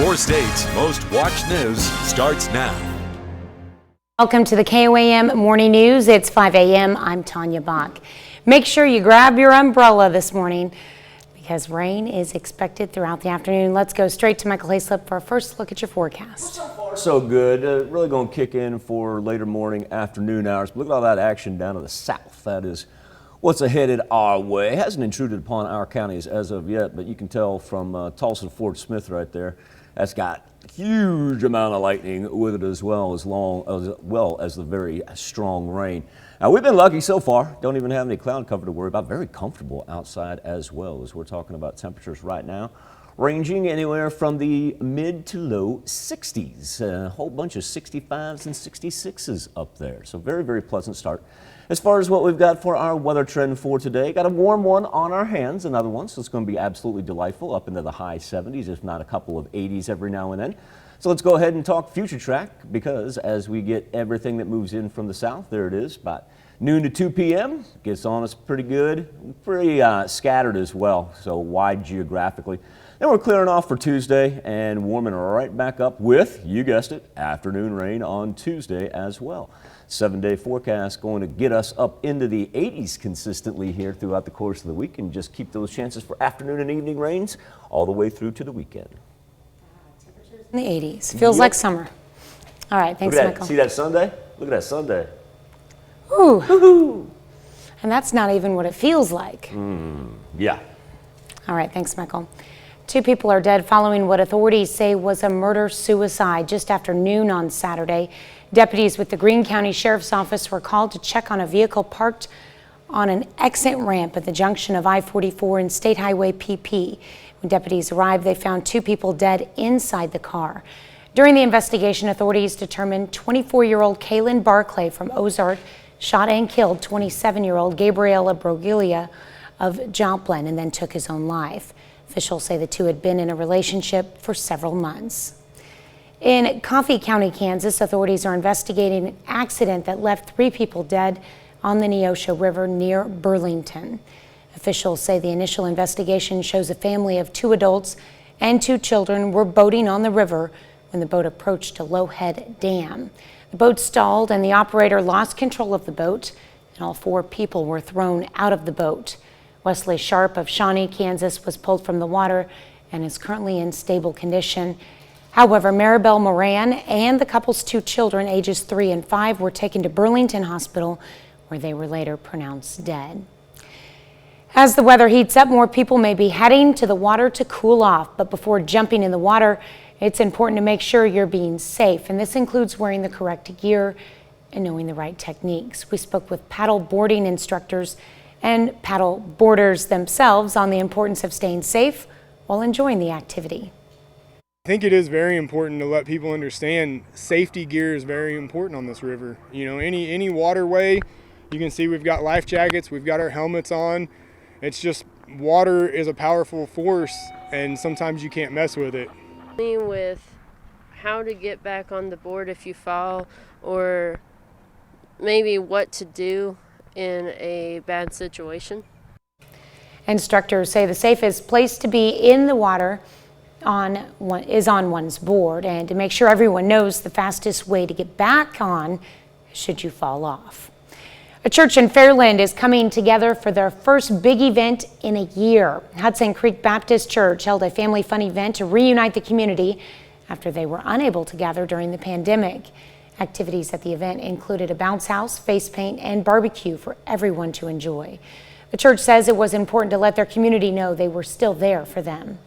4 states' most watched news starts now. Welcome to the KOAM Morning News. It's 5 a.m. I'm Tanya Bach. Make sure you grab your umbrella this morning because rain is expected throughout the afternoon. Let's go straight to Michael Hayslip for a first look at your forecast. So far, so good. Really going to kick in for later morning, afternoon hours. But look at all that action down to the south. That is what's headed our way. It hasn't intruded upon our counties as of yet, but you can tell from Tulsa to Fort Smith right there. That's got a huge amount of lightning with it as well as the very strong rain. Now, we've been lucky so far. Don't even have any cloud cover to worry about. Very comfortable outside as well, as we're talking about temperatures right now ranging anywhere from the mid to low 60s. A whole bunch of 65s and 66s up there. So very, very pleasant start. As far as what we've got for our weather trend for today, got a warm one on our hands, another one, so it's going to be absolutely delightful up into the high 70s, if not a couple of 80s every now and then. So let's go ahead and talk future track, because as we get everything that moves in from the south, there it is, about noon to 2 p.m. Gets on us pretty good, pretty scattered as well, so wide geographically. Then we're clearing off for Tuesday and warming right back up with, you guessed it, afternoon rain on Tuesday as well. 7-day forecast going to get us up into the 80s consistently here throughout the course of the week, and just keep those chances for afternoon and evening rains all the way through to the weekend. Temperatures in the 80s. Feels like summer. All right, thanks, Michael. See that Sunday? Look at that Sunday. Ooh. Woo-hoo. And that's not even what it feels like. Yeah. All right, thanks, Michael. 2 people are dead following what authorities say was a murder-suicide just after noon on Saturday. Deputies with the Greene County Sheriff's Office were called to check on a vehicle parked on an exit ramp at the junction of I-44 and State Highway PP. When deputies arrived, they found 2 people dead inside the car. During the investigation, authorities determined 24-year-old Kaylin Barclay from Ozark shot and killed 27-year-old Gabriela Broglia of Joplin and then took his own life. Officials say the 2 had been in a relationship for several months. In Coffee County, Kansas, authorities are investigating an accident that left 3 people dead on the Neosho River near Burlington. Officials say the initial investigation shows a family of 2 adults and 2 children were boating on the river when the boat approached a Lowhead Dam. The boat stalled and the operator lost control of the boat, and all 4 people were thrown out of the boat. Wesley Sharp of Shawnee, Kansas was pulled from the water and is currently in stable condition. However, Maribel Moran and the couple's 2 children, ages 3 and 5, were taken to Burlington Hospital, where they were later pronounced dead. As the weather heats up, more people may be heading to the water to cool off. But before jumping in the water, it's important to make sure you're being safe. And this includes wearing the correct gear and knowing the right techniques. We spoke with paddle boarding instructors and paddle boarders themselves on the importance of staying safe while enjoying the activity. I think it is very important to let people understand safety gear is very important on this river. You know, any waterway, you can see we've got life jackets, we've got our helmets on. It's just, water is a powerful force and sometimes you can't mess with it. With how to get back on the board if you fall, or maybe what to do in a bad situation. Instructors say the safest place to be in the water is on one's board, and to make sure everyone knows the fastest way to get back on should you fall off. A church in Fairland is coming together for their first big event in a year. Hudson Creek Baptist Church held a family fun event to reunite the community after they were unable to gather during the pandemic. Activities at the event included a bounce house, face paint, and barbecue for everyone to enjoy. The church says it was important to let their community know they were still there for them.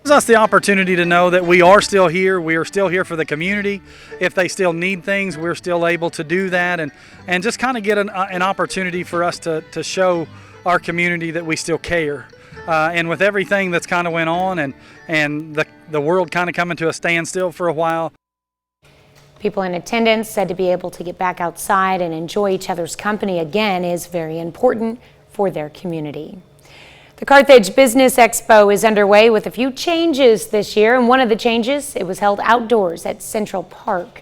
It gives us the opportunity to know that we are still here. We are still here for the community. If they still need things, we're still able to do that, and just kind of get an opportunity for us to show our community that we still care. And with everything that's kind of went on and the world kind of coming to a standstill for a while. People in attendance said to be able to get back outside and enjoy each other's company again is very important for their community. The Carthage Business Expo is underway with a few changes this year, and one of the changes, it was held outdoors at Central Park.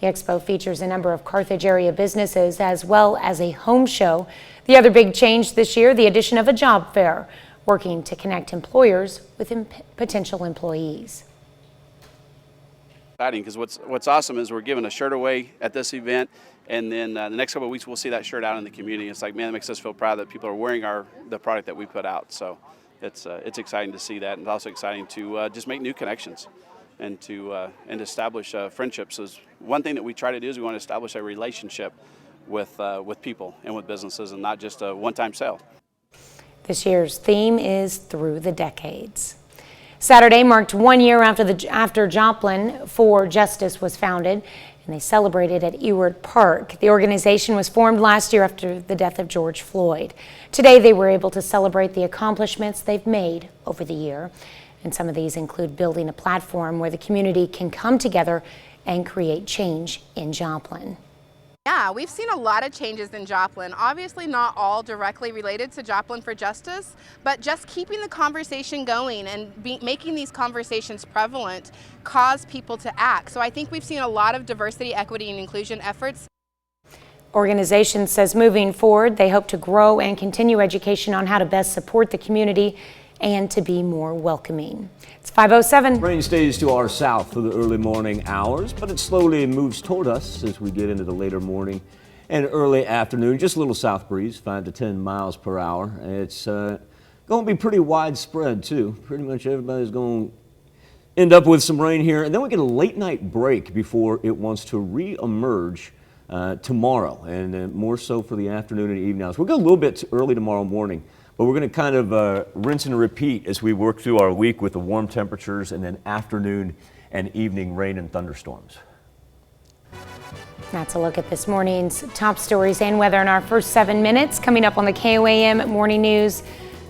The expo features a number of Carthage area businesses as well as a home show. The other big change this year, the addition of a job fair, working to connect employers with potential employees. exciting because what's awesome is we're giving a shirt away at this event, and then the next couple of weeks we'll see that shirt out in the community. It's like, man, it makes us feel proud that people are wearing the product that we put out. So it's exciting to see that, and it's also exciting to just make new connections and to establish friendships. So one thing that we try to do is we want to establish a relationship with people and with businesses, and not just a one-time sale. This year's theme is Through the Decades. Saturday marked 1 year after Joplin for Justice was founded, and they celebrated at Ewart Park. The organization was formed last year after the death of George Floyd. Today they were able to celebrate the accomplishments they've made over the year, and some of these include building a platform where the community can come together and create change in Joplin. Yeah, we've seen a lot of changes in Joplin. Obviously not all directly related to Joplin for Justice, but just keeping the conversation going and making these conversations prevalent cause people to act. So I think we've seen a lot of diversity, equity, and inclusion efforts. Organization says moving forward, they hope to grow and continue education on how to best support the community and to be more welcoming. It's 5:07. Rain stays to our south for the early morning hours, but it slowly moves toward us as we get into the later morning and early afternoon. Just a little south breeze, 5 to 10 miles per hour. It's going to be pretty widespread too. Pretty much everybody's going to end up with some rain here, and then we get a late night break before it wants to re-emerge tomorrow, and more so for the afternoon and evening hours. We'll go a little bit early tomorrow morning. But we're going to kind of rinse and repeat as we work through our week with the warm temperatures and then afternoon and evening rain and thunderstorms. That's a look at this morning's top stories and weather in our first 7 minutes. Coming up on the KOAM Morning News,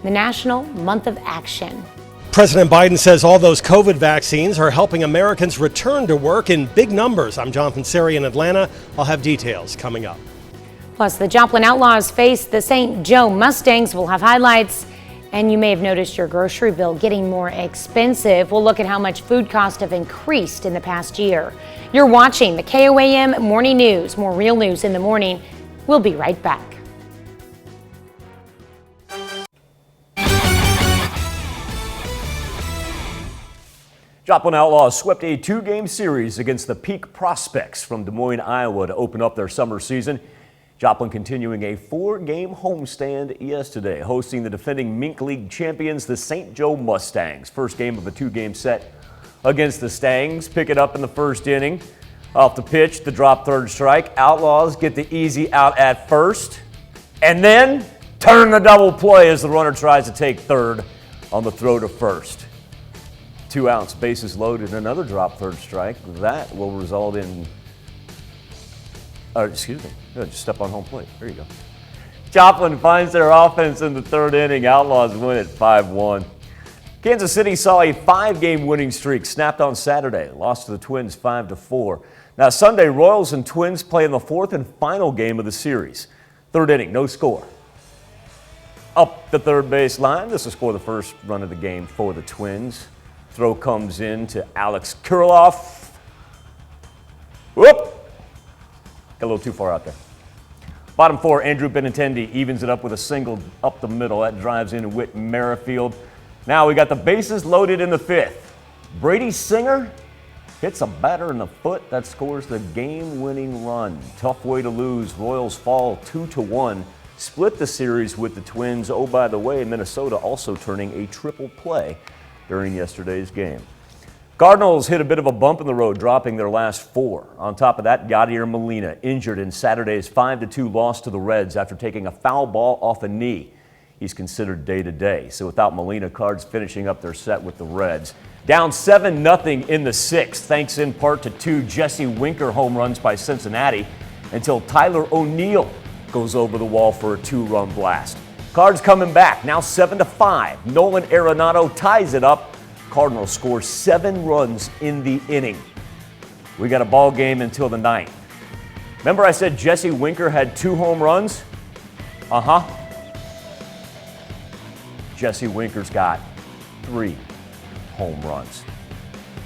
the National Month of Action. President Biden says all those COVID vaccines are helping Americans return to work in big numbers. I'm Jonathan Seri in Atlanta. I'll have details coming up. Plus, the Joplin Outlaws face the St. Joe Mustangs. We'll have highlights, and you may have noticed your grocery bill getting more expensive. We'll look at how much food costs have increased in the past year. You're watching the KOAM Morning News. More real news in the morning. We'll be right back. Joplin Outlaws swept a 2-game series against the Peak Prospects from Des Moines, Iowa to open up their summer season. Joplin continuing a 4-game homestand yesterday, hosting the defending Mink League champions, the St. Joe Mustangs. First game of a 2-game set against the Stangs. Pick it up in the first inning. Off the pitch, the drop third strike. Outlaws get the easy out at first, and then turn the double play as the runner tries to take third on the throw to first. 2 outs, bases loaded, another drop third strike. That will result in just step on home plate. There you go. Joplin finds their offense in the third inning. Outlaws win it 5-1. Kansas City saw a 5-game winning streak snapped on Saturday. Lost to the Twins 5-4. Now Sunday, Royals and Twins play in the 4th and final game of the series. Third inning, no score. Up the third base line. This will score the first run of the game for the Twins. Throw comes in to Alex Kirilloff. Whoop! Got a little too far out there. Bottom 4, Andrew Benintendi evens it up with a single up the middle. That drives in Whit Merrifield. Now we got the bases loaded in the 5th. Brady Singer hits a batter in the foot that scores the game-winning run. Tough way to lose. Royals fall 2-1. Split the series with the Twins. Oh, by the way, Minnesota also turning a triple play during yesterday's game. Cardinals hit a bit of a bump in the road, dropping their last 4. On top of that, Yadier Molina injured in Saturday's 5-2 loss to the Reds after taking a foul ball off a knee. He's considered day-to-day. So without Molina, Cards finishing up their set with the Reds. Down 7-0 in the 6th, thanks in part to 2 Jesse Winker home runs by Cincinnati, until Tyler O'Neill goes over the wall for a 2-run blast. Cards coming back, now 7-5. Nolan Arenado ties it up. Cardinals score 7 runs in the inning. We got a ball game until the 9th. Remember I said Jesse Winker had 2 home runs? Jesse Winker's got 3 home runs.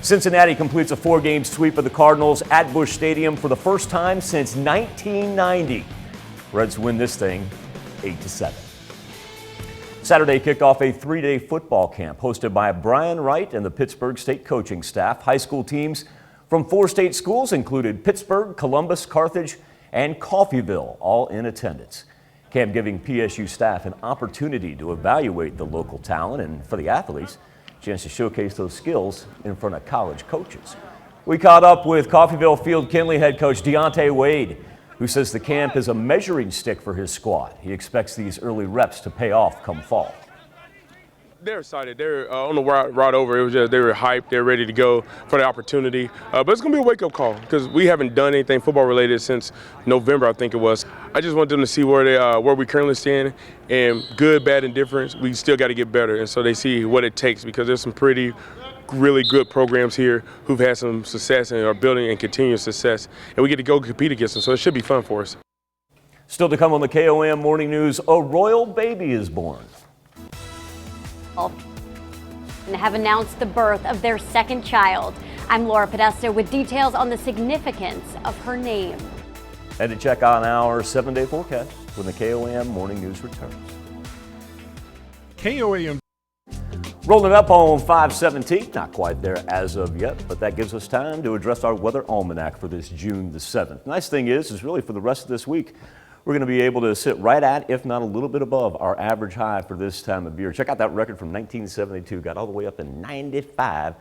Cincinnati completes a 4-game sweep of the Cardinals at Busch Stadium for the first time since 1990. Reds win this thing 8-7. Saturday kicked off a 3-day football camp hosted by Brian Wright and the Pittsburgh State coaching staff. High school teams from 4 state schools included Pittsburgh, Columbus, Carthage, and Coffeyville, all in attendance. Camp giving PSU staff an opportunity to evaluate the local talent and for the athletes, a chance to showcase those skills in front of college coaches. We caught up with Coffeyville Field Kinley head coach Deontay Wade, who says the camp is a measuring stick for his squad. He expects these early reps to pay off come fall. They're excited. They're on the ride over. It was just they were hyped. They're ready to go for the opportunity. But it's going to be a wake-up call because we haven't done anything football-related since November, I think it was. I just want them to see where we currently stand, and good, bad, and different. We still got to get better, and so they see what it takes because there's some really good programs here who've had some success and are building and continuous success, and we get to go compete against them. So it should be fun for us. Still to come on the KOAM Morning News, a royal baby is born. And have announced the birth of their second child. I'm Laura Podesta with details on the significance of her name. And to check on our 7-day forecast when the KOAM Morning News returns. KOAM. Rolling up on 5/17, not quite there as of yet, but that gives us time to address our weather almanac for this June the 7th. Nice thing is really for the rest of this week, we're going to be able to sit right at, if not a little bit above, our average high for this time of year. Check out that record from 1972, got all the way up to 95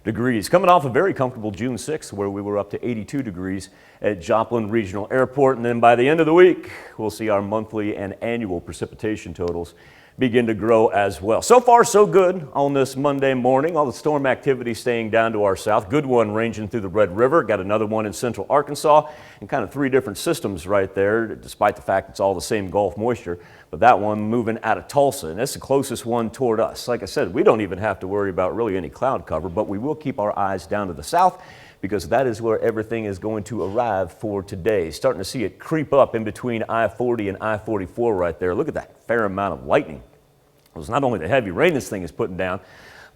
degrees. Coming off a very comfortable June 6th, where we were up to 82 degrees at Joplin Regional Airport. And then by the end of the week, we'll see our monthly and annual precipitation totals begin to grow as well. So far, so good on this Monday morning. All the storm activity staying down to our south. Good one ranging through the Red River. Got another one in central Arkansas, and kind of 3 different systems right there, despite the fact it's all the same Gulf moisture. But that one moving out of Tulsa, and that's the closest one toward us. Like I said, we don't even have to worry about really any cloud cover, but we will keep our eyes down to the south, because that is where everything is going to arrive for today. Starting to see it creep up in between I-40 and I-44 right there. Look at that fair amount of lightning. It was not only the heavy rain this thing is putting down,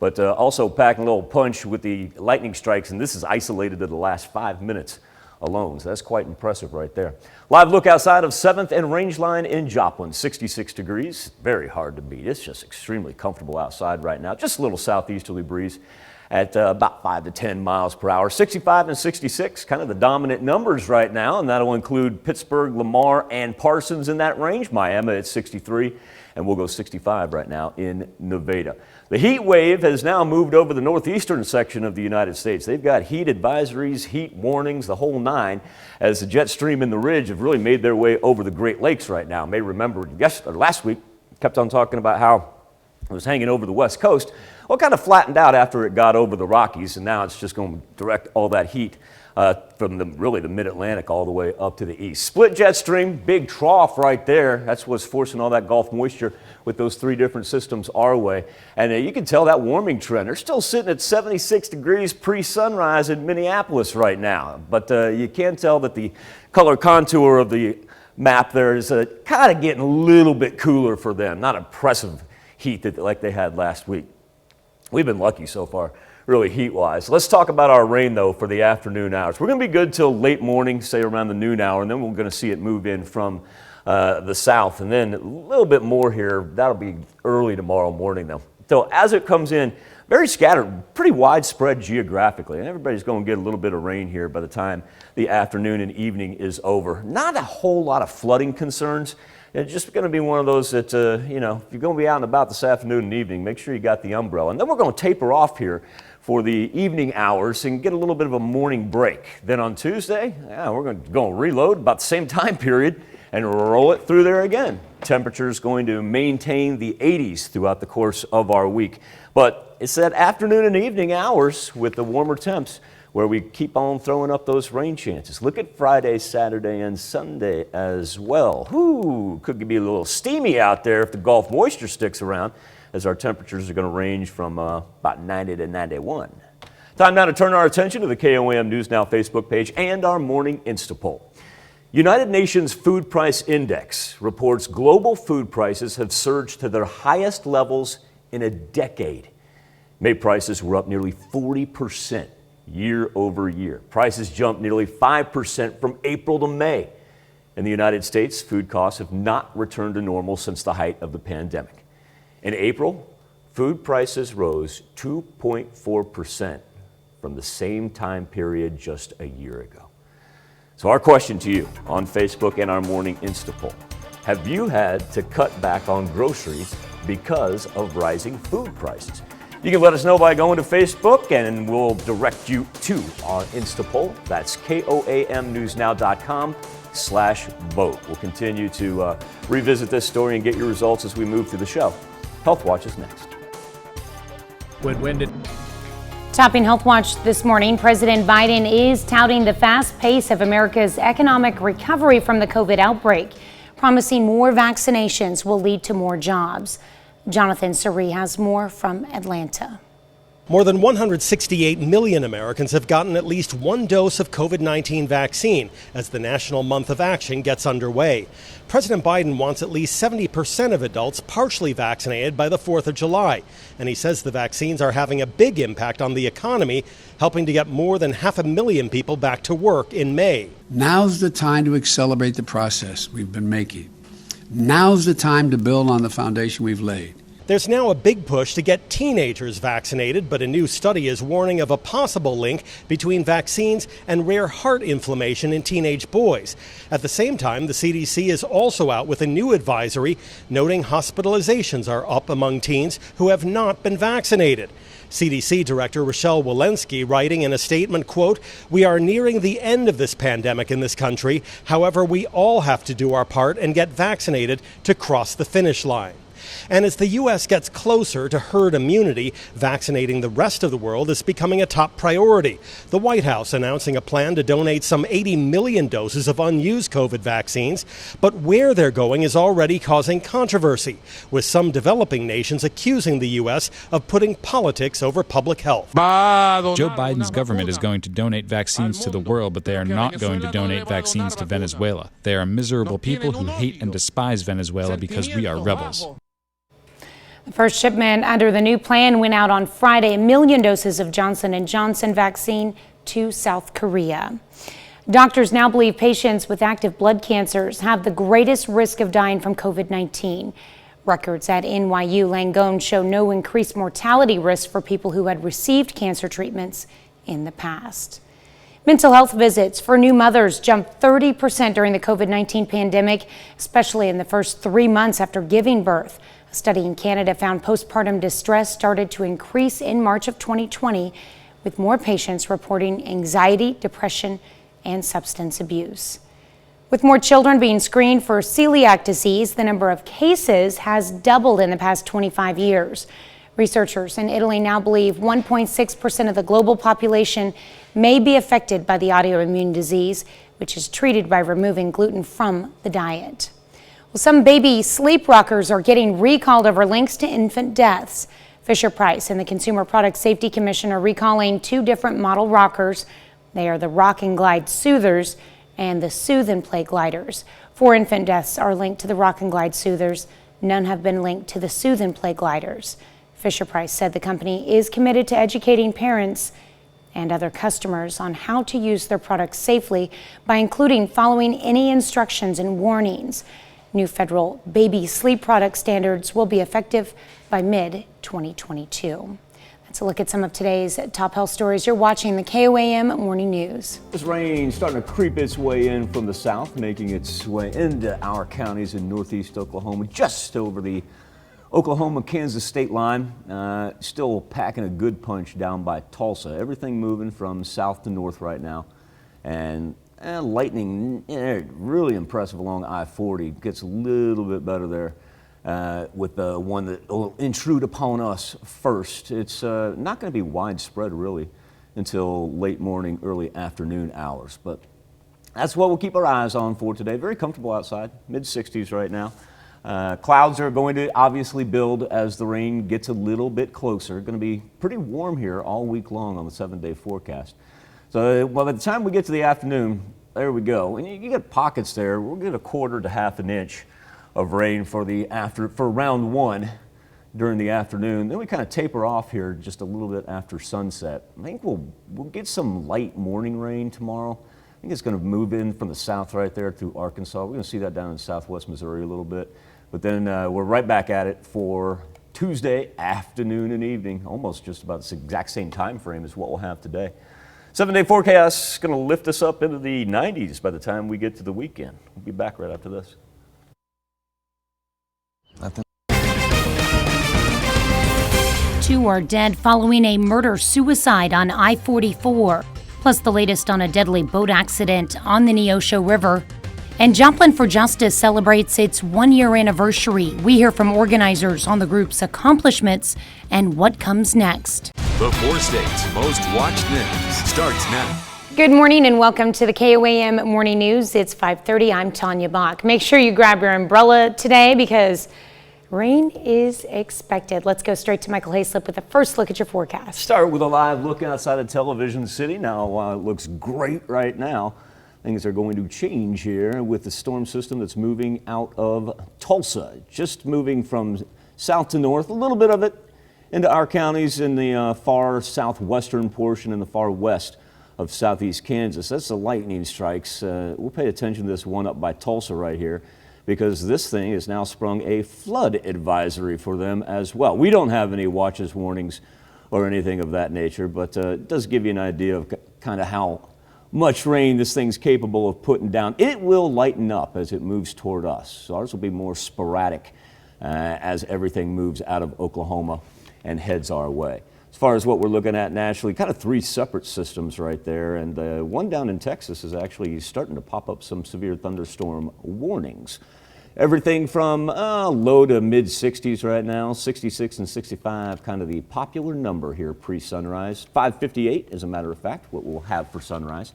but also packing a little punch with the lightning strikes, and this is isolated to the last 5 minutes alone, so that's quite impressive right there. Live look outside of 7th and Rangeline in Joplin, 66 degrees. Very hard to beat. It's just extremely comfortable outside right now. Just a little southeasterly breeze at about 5 to 10 miles per hour. 65 and 66, kind of the dominant numbers right now, and that'll include Pittsburgh, Lamar, and Parsons in that range. Miami at 63, and we'll go 65 right now in Nevada. The heat wave has now moved over the northeastern section of the United States. They've got heat advisories, heat warnings, the whole 9, as the jet stream and the ridge have really made their way over the Great Lakes right now. You may remember last week, kept on talking about how it was hanging over the west coast. Well, it kind of flattened out after it got over the Rockies, and now it's just going to direct all that heat from the mid-Atlantic all the way up to the east. Split jet stream, big trough right there. That's what's forcing all that Gulf moisture with those 3 different systems our way. And you can tell that warming trend. They're still sitting at 76 degrees pre-sunrise in Minneapolis right now. But you can tell that the color contour of the map there is kind of getting a little bit cooler for them. Not oppressive heat like they had last week. We've been lucky so far, really heat-wise. Let's talk about our rain, though, for the afternoon hours. We're going to be good till late morning, say around the noon hour, and then we're going to see it move in from the south. And then a little bit more here. That'll be early tomorrow morning, though. So as it comes in, very scattered, pretty widespread geographically. And everybody's going to get a little bit of rain here by the time the afternoon and evening is over. Not a whole lot of flooding concerns. It's just going to be one of those that, if you're going to be out and about this afternoon and evening, make sure you got the umbrella. And then we're going to taper off here for the evening hours and get a little bit of a morning break. Then on Tuesday, we're going to go reload about the same time period and roll it through there again. Temperatures going to maintain the 80s throughout the course of our week. But it's that afternoon and evening hours with the warmer temps where we keep on throwing up those rain chances. Look at Friday, Saturday, and Sunday as well. Could be a little steamy out there if the Gulf moisture sticks around, as our temperatures are going to range from about 90 to 91. Time now to turn our attention to the KOAM News Now Facebook page and our morning Instapoll. United Nations Food Price Index reports global food prices have surged to their highest levels in a decade. May prices were up nearly 40%. Year over year. Prices jumped nearly 5% from April to May. In the United States, food costs have not returned to normal since the height of the pandemic. In April, food prices rose 2.4%. from the same time period just a year ago. So our question to you on Facebook and our morning Insta poll: have you had to cut back on groceries because of rising food prices? You can let us know by going to Facebook, and we'll direct you to our Insta poll. That's KOAMnewsnow.com/vote. We'll continue to revisit this story and get your results as we move through the show. Health Watch is next. Topping Health Watch this morning, President Biden is touting the fast pace of America's economic recovery from the COVID outbreak, promising more vaccinations will lead to more jobs. Jonathan Suri has more from Atlanta. More than 168 million Americans have gotten at least one dose of COVID-19 vaccine as the National Month of Action gets underway. President Biden wants at least 70% of adults partially vaccinated by the 4th of July. And he says the vaccines are having a big impact on the economy, helping to get more than 500,000 people back to work in May. Now's the time to accelerate the process we've been making. Now's the time to build on the foundation we've laid. There's now a big push to get teenagers vaccinated, but a new study is warning of a possible link between vaccines and rare heart inflammation in teenage boys. At the same time, the CDC is also out with a new advisory noting hospitalizations are up among teens who have not been vaccinated. CDC Director Rochelle Walensky writing in a statement, quote, "We are nearing the end of this pandemic in this country. However, we all have to do our part and get vaccinated to cross the finish line." And as the U.S. gets closer to herd immunity, vaccinating the rest of the world is becoming a top priority. The White House announcing a plan to donate some 80 million doses of unused COVID vaccines. But where they're going is already causing controversy, with some developing nations accusing the U.S. of putting politics over public health. Joe Biden's government is going to donate vaccines to the world, but they are not going to donate vaccines to Venezuela. They are miserable people who hate and despise Venezuela because we are rebels. The first shipment under the new plan went out on Friday, 1 million doses of Johnson & Johnson vaccine to South Korea. Doctors now believe patients with active blood cancers have the greatest risk of dying from COVID-19. Records at NYU Langone show no increased mortality risk for people who had received cancer treatments in the past. Mental health visits for new mothers jumped 30% during the COVID-19 pandemic, especially in the first 3 months after giving birth. A study in Canada found postpartum distress started to increase in March of 2020, with more patients reporting anxiety, depression, and substance abuse. With more children being screened for celiac disease, the number of cases has doubled in the past 25 years. Researchers in Italy now believe 1.6% of the global population may be affected by the autoimmune disease, which is treated by removing gluten from the diet. Well, some baby sleep rockers are getting recalled over links to infant deaths. Fisher-Price and the Consumer Product Safety Commission are recalling 2 different model rockers. They are the Rock and Glide Soothers and the Soothe and Play Gliders. 4 infant deaths are linked to the Rock and Glide Soothers. None have been linked to the Soothe and Play Gliders. Fisher-Price said the company is committed to educating parents and other customers on how to use their products safely by including following any instructions and warnings. New federal baby sleep product standards will be effective by mid-2022. That's a look at some of today's top health stories. You're watching the KOAM Morning News. This rain starting to creep its way in from the south, making its way into our counties in northeast Oklahoma, just over the Oklahoma-Kansas state line. Still packing a good punch down by Tulsa. Everything moving from south to north right now. And lightning, really impressive along I-40. Gets a little bit better there with the one that will intrude upon us first. It's not going to be widespread really until late morning, early afternoon hours. But that's what we'll keep our eyes on for today. Very comfortable outside, mid-60s right now. Clouds are going to obviously build as the rain gets a little bit closer. Going to be pretty warm here all week long on the 7-day forecast. So by the time we get to the afternoon, there we go. And you get pockets there. We'll get a quarter to half an inch of rain for round 1 during the afternoon. Then we kind of taper off here just a little bit after sunset. I think we'll get some light morning rain tomorrow. I think it's going to move in from the south right there through Arkansas. We're going to see that down in southwest Missouri a little bit. But then we're right back at it for Tuesday afternoon and evening, almost just about the exact same time frame as what we'll have today. 7-day forecast going to lift us up into the 90s by the time we get to the weekend. We'll be back right after this. Two are dead following a murder-suicide on I-44. Plus the latest on a deadly boat accident on the Neosho River. And Joplin for Justice celebrates its one-year anniversary. We hear from organizers on the group's accomplishments and what comes next. The four states' most watched news starts now. Good morning and welcome to the KOAM Morning News. It's 5:30. I'm Tanya Bach. Make sure you grab your umbrella today because rain is expected. Let's go straight to Michael Hayslip with a first look at your forecast. Start with a live look outside of Television City. Now, it looks great right now. Things are going to change here with the storm system that's moving out of Tulsa. Just moving from south to north, a little bit of it into our counties in the far southwestern portion and the far west of southeast Kansas. That's the lightning strikes. We'll pay attention to this one up by Tulsa right here, because this thing has now sprung a flood advisory for them as well. We don't have any watches, warnings, or anything of that nature, but it does give you an idea of kind of how much rain this thing's capable of putting down. It will lighten up as it moves toward us. So ours will be more sporadic as everything moves out of Oklahoma and heads our way. As far as what we're looking at nationally, kind of three separate systems right there, and one down in Texas is actually starting to pop up some severe thunderstorm warnings. Everything from low to mid 60s right now, 66 and 65, kind of the popular number here pre-sunrise. 5:58, as a matter of fact, what we'll have for sunrise.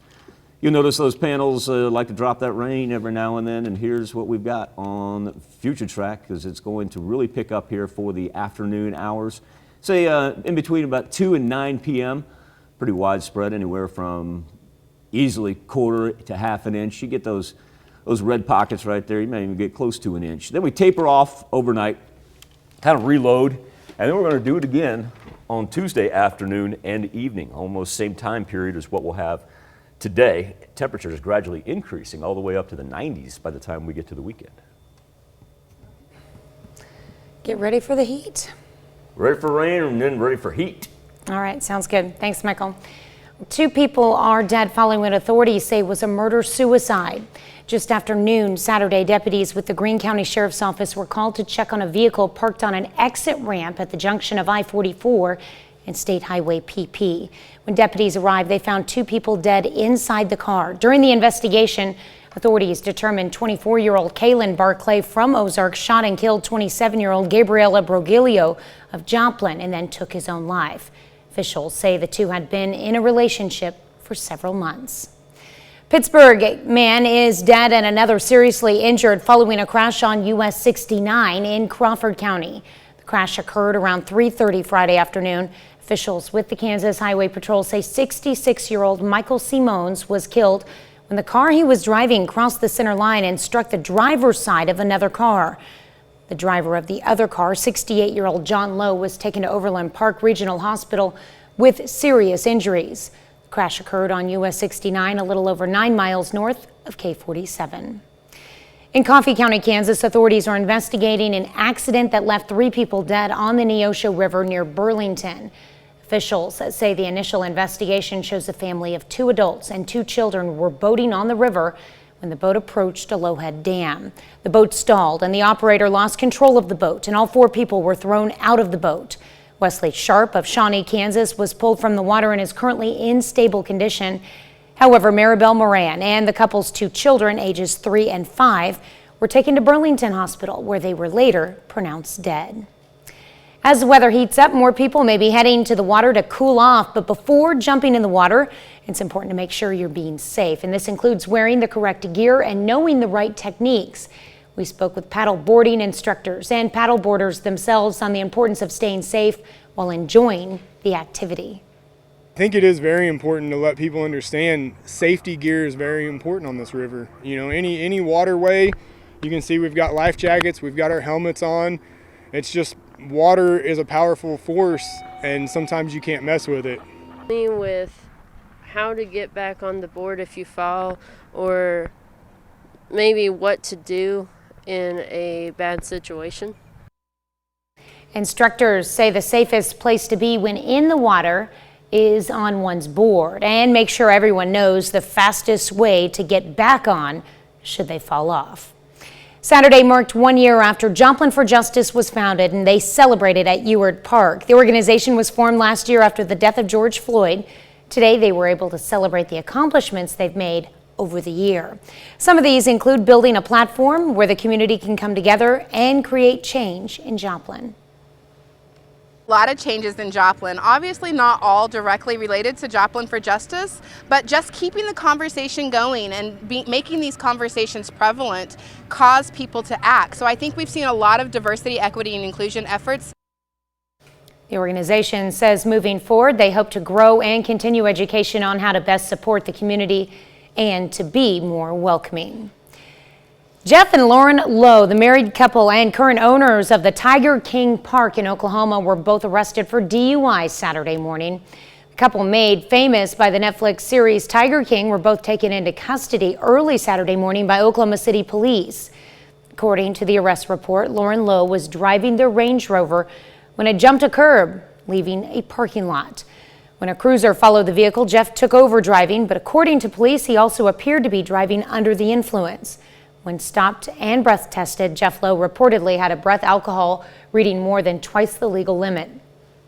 You'll notice those panels like to drop that rain every now and then, and here's what we've got on future track, because it's going to really pick up here for the afternoon hours. Say in between about 2 and 9 p.m., pretty widespread, anywhere from easily quarter to half an inch. You get those red pockets right there. You may even get close to an inch. Then we taper off overnight, kind of reload, and then we're going to do it again on Tuesday afternoon and evening, almost same time period as what we'll have today. Temperatures gradually increasing all the way up to the 90s by the time we get to the weekend. Get ready for the heat. Ready for rain and then ready for heat. All right, sounds good. Thanks, Michael. Two people are dead following what authorities say was a murder-suicide. Just after noon Saturday, deputies with the Greene County Sheriff's Office were called to check on a vehicle parked on an exit ramp at the junction of I-44 and State Highway PP. When deputies arrived, they found two people dead inside the car. During the investigation, authorities determined 24-year-old Kaylin Barclay from Ozark shot and killed 27-year-old Gabriela Brogilio of Joplin and then took his own life. Officials say the two had been in a relationship for several months. Pittsburgh man is dead and another seriously injured following a crash on US 69 in Crawford County. The crash occurred around 3:30 Friday afternoon. Officials with the Kansas Highway Patrol say 66-year-old Michael Simones was killed when the car he was driving crossed the center line and struck the driver's side of another car. The driver of the other car, 68-year-old John Lowe, was taken to Overland Park Regional Hospital with serious injuries. The crash occurred on US 69 a little over 9 miles north of K47. In Coffee County, Kansas, authorities are investigating an accident that left 3 people dead on the Neosho River near Burlington. Officials say the initial investigation shows a family of 2 adults and 2 children were boating on the river when the boat approached a Lowhead dam. The boat stalled and the operator lost control of the boat, and all 4 people were thrown out of the boat. Wesley Sharp of Shawnee, Kansas, was pulled from the water and is currently in stable condition. However, Maribel Moran and the couple's 2 children, ages 3 and 5, were taken to Burlington Hospital, where they were later pronounced dead. As the weather heats up, more people may be heading to the water to cool off, but before jumping in the water, it's important to make sure you're being safe, and this includes wearing the correct gear and knowing the right techniques. We spoke with paddle boarding instructors and paddle boarders themselves on the importance of staying safe while enjoying the activity. I think it is very important to let people understand safety gear is very important on this river. You know, any waterway, you can see we've got life jackets, we've got our helmets on. It's just water is a powerful force and sometimes you can't mess with it. With how to get back on the board if you fall, or maybe what to do in a bad situation. Instructors say the safest place to be when in the water is on one's board, and make sure everyone knows the fastest way to get back on should they fall off. Saturday marked 1 year after Joplin for Justice was founded, and they celebrated at Ewart Park. The organization was formed last year after the death of George Floyd. Today, they were able to celebrate the accomplishments they've made over the year. Some of these include building a platform where the community can come together and create change in Joplin. A lot of changes in Joplin, obviously not all directly related to Joplin for Justice, but just keeping the conversation going and making these conversations prevalent cause people to act. So I think we've seen a lot of diversity, equity, and inclusion efforts. The organization says moving forward, they hope to grow and continue education on how to best support the community and to be more welcoming. Jeff and Lauren Lowe, the married couple and current owners of the Tiger King Park in Oklahoma, were both arrested for DUI Saturday morning. The couple made famous by the Netflix series Tiger King were both taken into custody early Saturday morning by Oklahoma City police. According to the arrest report, Lauren Lowe was driving their Range Rover when it jumped a curb, leaving a parking lot. When a cruiser followed the vehicle, Jeff took over driving, but according to police, he also appeared to be driving under the influence. When stopped and breath tested, Jeff Lowe reportedly had a breath alcohol reading more than twice the legal limit.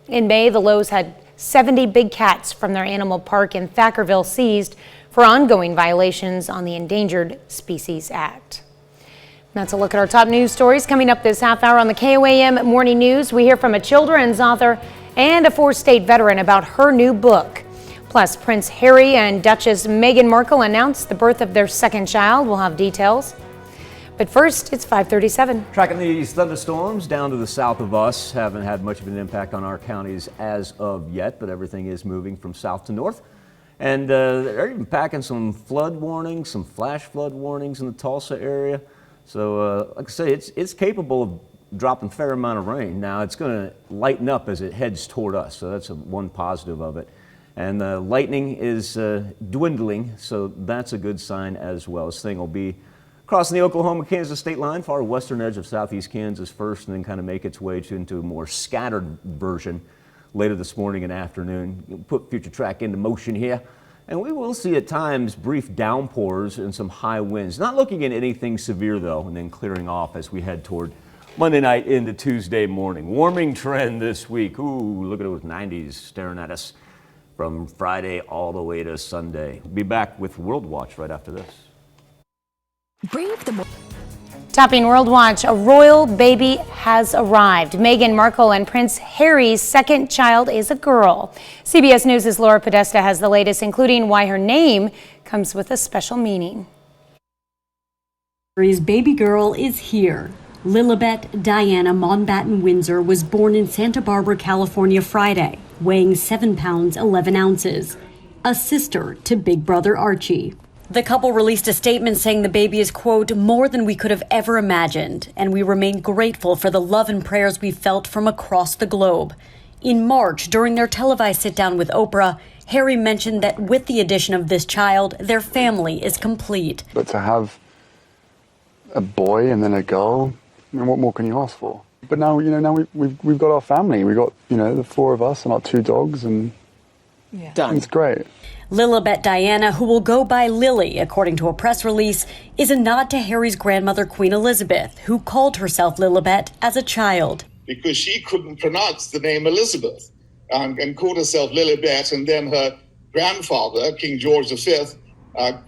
In May, the Lowes had 70 big cats from their animal park in Thackerville seized for ongoing violations on the Endangered Species Act. That's a look at our top news stories coming up this half hour on the KOAM Morning News. We hear from a children's author and a four-state veteran about her new book. Plus, Prince Harry and Duchess Meghan Markle announced the birth of their second child. We'll have details. But first, it's 5:37. Tracking these thunderstorms down to the south of us. Haven't had much of an impact on our counties as of yet, but everything is moving from south to north. And they're even packing some flood warnings, some flash flood warnings in the Tulsa area. So like I say, it's capable of dropping a fair amount of rain. Now it's going to lighten up as it heads toward us, so that's one positive of it. And the lightning is dwindling, so that's a good sign as well. This thing will be crossing the Oklahoma-Kansas state line, far western edge of southeast Kansas first, and then kind of make its way into a more scattered version later this morning and afternoon. You'll put future track into motion here, and we will see at times brief downpours and some high winds. Not looking at anything severe though, and then clearing off as we head toward Monday night into Tuesday morning. Warming trend this week. Ooh, look at those 90s staring at us from Friday all the way to Sunday. We'll be back with World Watch right after this. Topping World Watch, a royal baby has arrived. Meghan Markle and Prince Harry's second child is a girl. CBS News' Laura Podesta has the latest, including why her name comes with a special meaning. Harry's baby girl is here. Lilibet Diana Mountbatten Windsor was born in Santa Barbara, California Friday, weighing 7 pounds 11 ounces. A sister to big brother Archie. The couple released a statement saying the baby is, quote, more than we could have ever imagined, and we remain grateful for the love and prayers we felt from across the globe. In March, during their televised sit-down with Oprah, Harry mentioned that with the addition of this child, their family is complete. But to have a boy and then a girl, I mean, what more can you ask for? But now, now we've got our family. We've got, the 4 of us and our 2 dogs, and done. It's great. Lilibet Diana, who will go by Lily, according to a press release, is a nod to Harry's grandmother, Queen Elizabeth, who called herself Lilibet as a child. Because she couldn't pronounce the name Elizabeth and called herself Lilibet, and then her grandfather, King George V,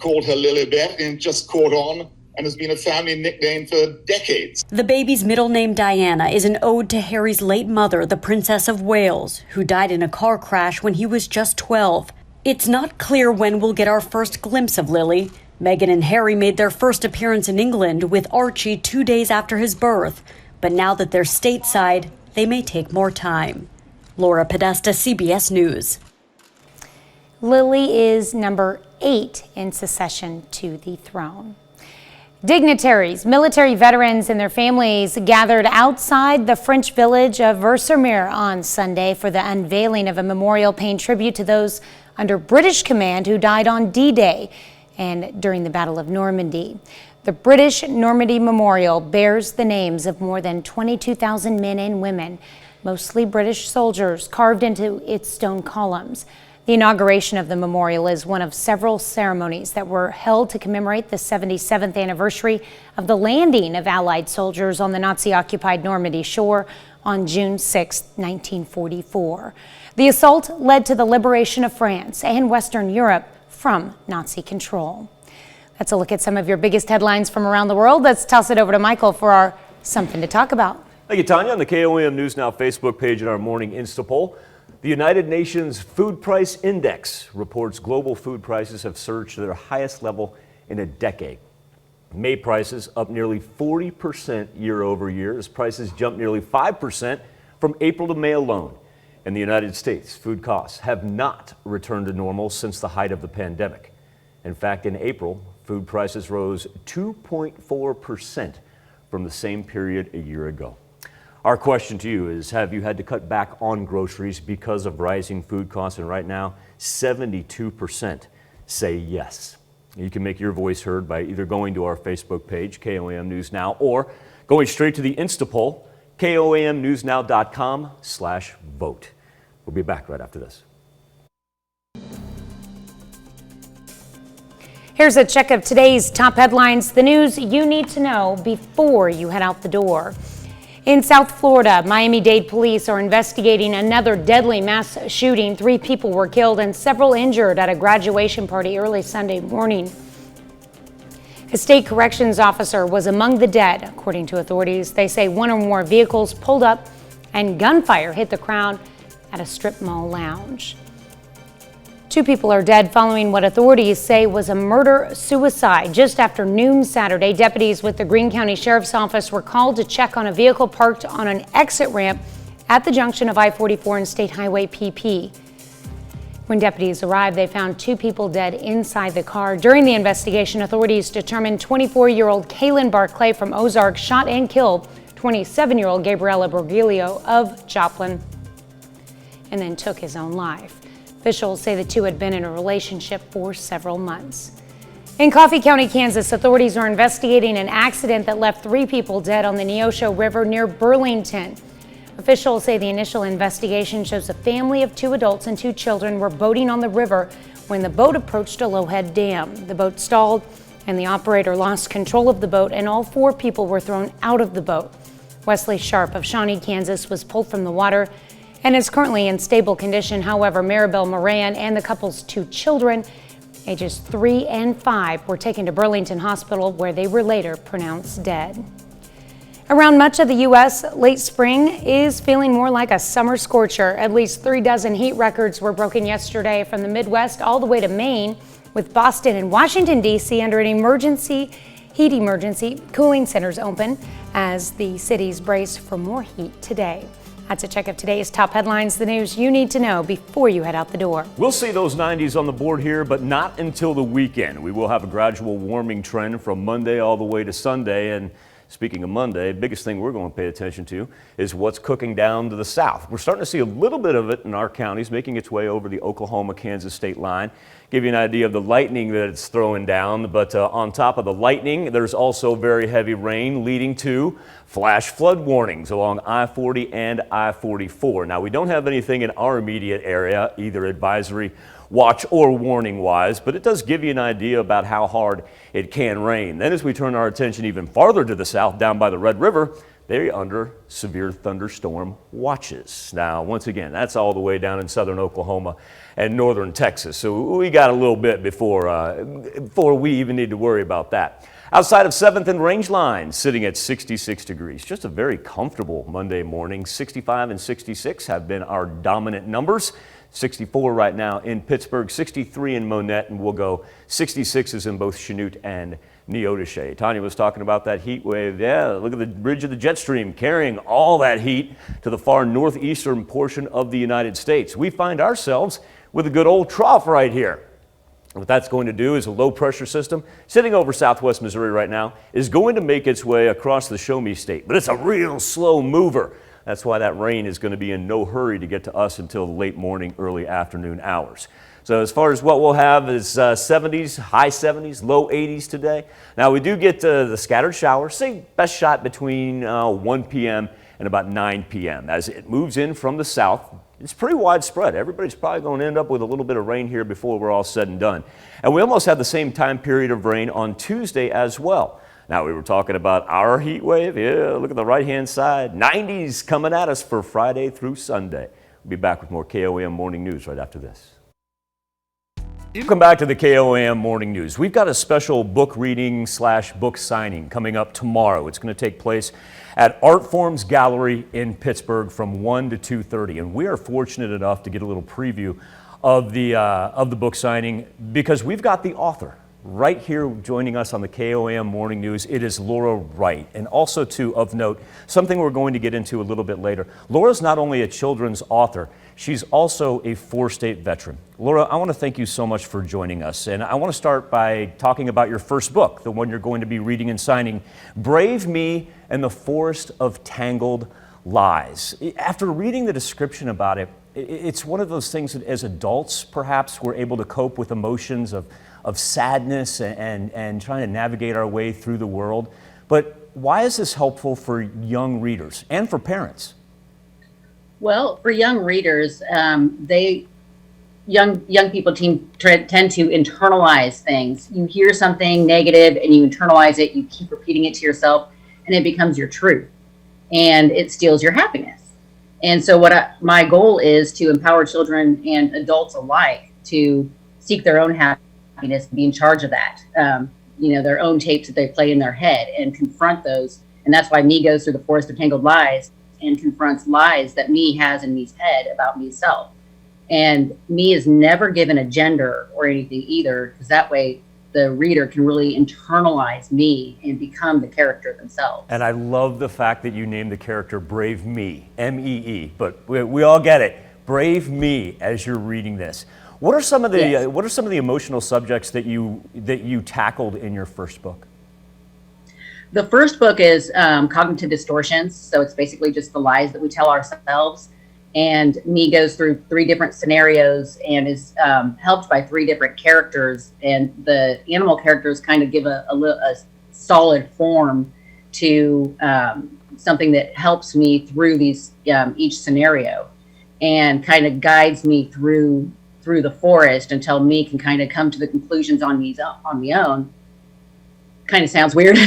called her Lilibet, and just caught on and has been a family nickname for decades. The baby's middle name, Diana, is an ode to Harry's late mother, the Princess of Wales, who died in a car crash when he was just 12. It's not clear when we'll get our first glimpse of Lily. Meghan and Harry made their first appearance in England with Archie 2 days after his birth. But now that they're stateside, they may take more time. Laura Podesta, CBS News. Lily is number 8 in succession to the throne. Dignitaries, military veterans, and their families gathered outside the French village of Versailles on Sunday for the unveiling of a memorial paying tribute to those under British command who died on D-Day and during the Battle of Normandy. The British Normandy Memorial bears the names of more than 22,000 men and women. mostly British soldiers, carved into its stone columns. The inauguration of the memorial is one of several ceremonies that were held to commemorate the 77th anniversary of the landing of Allied soldiers on the Nazi-occupied Normandy shore on June 6, 1944. The assault led to the liberation of France and Western Europe from Nazi control. That's a look at some of your biggest headlines from around the world. Let's toss it over to Michael for our Something to Talk About. Thank you, Tanya. On the KOAM News Now Facebook page in our morning Insta poll, the United Nations Food Price Index reports global food prices have surged to their highest level in a decade. May prices up nearly 40% year over year as prices jumped nearly 5% from April to May alone. In the United States, food costs have not returned to normal since the height of the pandemic. In fact, in April, food prices rose 2.4% from the same period a year ago. Our question to you is, have you had to cut back on groceries because of rising food costs? And right now, 72% say yes. You can make your voice heard by either going to our Facebook page, KOAM News Now, or going straight to the Insta poll, KOAMnewsnow.com/vote. We'll be back right after this. Here's a check of today's top headlines, the news you need to know before you head out the door. In South Florida, Miami-Dade police are investigating another deadly mass shooting. 3 people were killed and several injured at a graduation party early Sunday morning. A state corrections officer was among the dead, according to authorities. They say 1 or more vehicles pulled up and gunfire hit the crowd at a strip mall lounge. 2 people are dead following what authorities say was a murder-suicide. Just after noon Saturday, deputies with the Greene County Sheriff's Office were called to check on a vehicle parked on an exit ramp at the junction of I-44 and State Highway PP. When deputies arrived, they found 2 people dead inside the car. During the investigation, authorities determined 24-year-old Kaylin Barclay from Ozark shot and killed 27-year-old Gabriella Borgilio of Joplin and then took his own life. Officials say the 2 had been in a relationship for several months. In Coffee County, Kansas, authorities are investigating an accident that left 3 people dead on the Neosho River near Burlington. Officials say the initial investigation shows a family of 2 adults and 2 children were boating on the river when the boat approached a low-head dam. The boat stalled and the operator lost control of the boat and all 4 people were thrown out of the boat. Wesley Sharp of Shawnee, Kansas was pulled from the water and is currently in stable condition. However, Maribel Moran and the couple's 2 children, ages 3 and 5, were taken to Burlington Hospital where they were later pronounced dead. Around much of the U.S., late spring is feeling more like a summer scorcher. At least 3 dozen heat records were broken yesterday from the Midwest all the way to Maine, with Boston and Washington, D.C. under an heat emergency. Cooling centers open as the cities brace for more heat today. That's a check of today's top headlines, the news you need to know before you head out the door. We'll see those 90s on the board here, but not until the weekend. We will have a gradual warming trend from Monday all the way to Sunday. And speaking of Monday, biggest thing we're going to pay attention to is what's cooking down to the south. We're starting to see a little bit of it in our counties, making its way over the Oklahoma-Kansas state line. Give you an idea of the lightning that it's throwing down, but on top of the lightning, there's also very heavy rain leading to flash flood warnings along I-40 and I-44. Now, we don't have anything in our immediate area, either advisory watch or warning wise, but it does give you an idea about how hard it can rain. Then as we turn our attention even farther to the south, down by the Red River, they're under severe thunderstorm watches. Now, once again, that's all the way down in southern Oklahoma and northern Texas. So we got a little bit before we even need to worry about that. Outside of 7th and Range Line, sitting at 66 degrees. Just a very comfortable Monday morning. 65 and 66 have been our dominant numbers. 64 right now in Pittsburgh, 63 in Monette, and we'll go 66s in both Chanute and Neodesha. Tanya was talking about that heat wave. Yeah, look at the bridge of the jet stream carrying all that heat to the far northeastern portion of the United States. We find ourselves with a good old trough right here. What that's going to do is a low pressure system sitting over southwest Missouri right now is going to make its way across the Show Me State, but it's a real slow mover. That's why that rain is going to be in no hurry to get to us until the late morning, early afternoon hours. So as far as what we'll have is 70s, high 70s, low 80s today. Now we do get the scattered showers, say best shot between 1 p.m. and about 9 p.m. As it moves in from the south, it's pretty widespread. Everybody's probably going to end up with a little bit of rain here before we're all said and done. And we almost had the same time period of rain on Tuesday as well. Now, we were talking about our heat wave. Yeah, look at the right-hand side. 90s coming at us for Friday through Sunday. We'll be back with more KOAM Morning News right after this. Welcome back to the KOAM Morning News. We've got a special book reading / book signing coming up tomorrow. It's going to take place at Art Forms Gallery in Pittsburgh from 1 to 2:30. And we are fortunate enough to get a little preview of the book signing because we've got the author right here joining us on the KOAM Morning News. It is Laura Wright. And also, too, of note, something we're going to get into a little bit later. Laura's not only a children's author, she's also a 4-state veteran. Laura, I want to thank you so much for joining us. And I want to start by talking about your first book, the one you're going to be reading and signing, Brave Me and the Forest of Tangled Lies. After reading the description about it, it's one of those things that as adults, perhaps, we're able to cope with emotions of sadness and trying to navigate our way through the world. But why is this helpful for young readers and for parents? Well, for young readers, young people tend to internalize things. You hear something negative and you internalize it, you keep repeating it to yourself, and it becomes your truth. And it steals your happiness. And so my goal is to empower children and adults alike to seek their own happiness, be in charge of that. Their own tapes that they play in their head and confront those. And that's why Me goes through the Forest of Tangled Lies and confronts lies that Me has in Me's head about Me's-self. And Me is never given a gender or anything either, because that way the reader can really internalize Me and become the character themselves. And I love the fact that you named the character Brave Me, M-E-E, but we all get it. Brave Me as you're reading this. What are some of the emotional subjects that you tackled in your first book? The first book is cognitive distortions, so it's basically just the lies that we tell ourselves. And Me goes through 3 different scenarios and is helped by 3 different characters. And the animal characters kind of give a solid form to something that helps Me through these each scenario, and kind of guides Me through the forest until Me can kind of come to the conclusions on my own. Kind of sounds weird,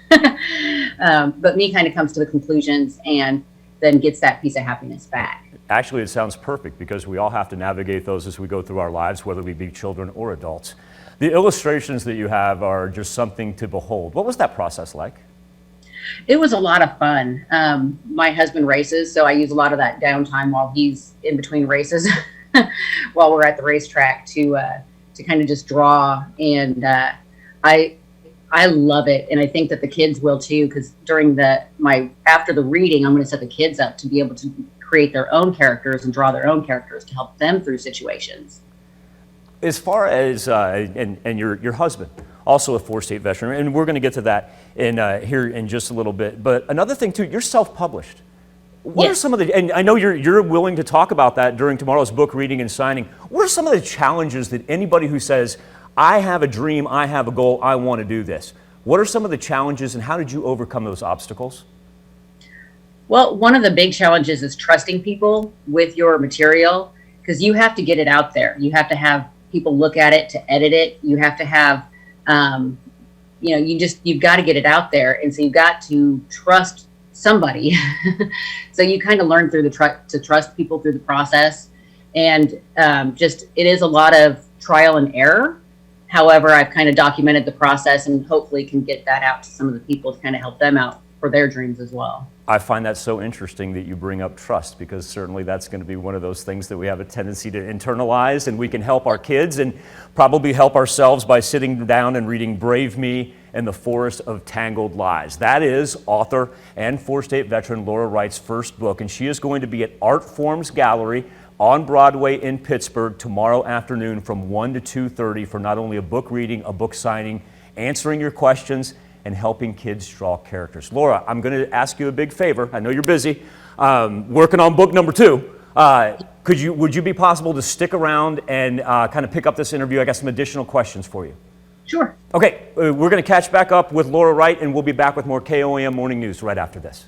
but Me kind of comes to the conclusions and then gets that piece of happiness back. Actually, it sounds perfect because we all have to navigate those as we go through our lives, whether we be children or adults. The illustrations that you have are just something to behold. What was that process like? It was a lot of fun. My husband races, so I use a lot of that downtime while he's in between races while we're at the racetrack to kind of just draw. And I love it, and I think that the kids will too, because after the reading, I'm going to set the kids up to be able to create their own characters and draw their own characters to help them through situations. As far as and your husband, also a 4-state veteran, and we're going to get to that here in just a little bit. But another thing too, you're self-published. What are some of the, and I know you're willing to talk about that during tomorrow's book reading and signing. What are some of the challenges that anybody who says, I have a dream, I have a goal, I want to do this? What are some of the challenges and how did you overcome those obstacles? Well, one of the big challenges is trusting people with your material, because you have to get it out there. You have to have people look at it to edit it. You have to have, you've got to get it out there. And so you've got to trust somebody. So you kind of learn through to trust people through the process. And it is a lot of trial and error. However, I've kind of documented the process and hopefully can get that out to some of the people to kind of help them out for their dreams as well. I find that so interesting that you bring up trust, because certainly that's going to be one of those things that we have a tendency to internalize, and we can help our kids and probably help ourselves by sitting down and reading Brave Me and the Forest of Tangled Lies. That is author and 4-state veteran Laura Wright's first book, and she is going to be at Art Forms Gallery on Broadway in Pittsburgh tomorrow afternoon from 1 to 2:30 for not only a book reading, a book signing, answering your questions, and helping kids draw characters. Laura, I'm going to ask you a big favor. I know you're busy working on book number 2. Would you be possible to stick around and kind of pick up this interview? I got some additional questions for you. Sure. Okay, we're going to catch back up with Laura Wright, and we'll be back with more KOAM Morning News right after this.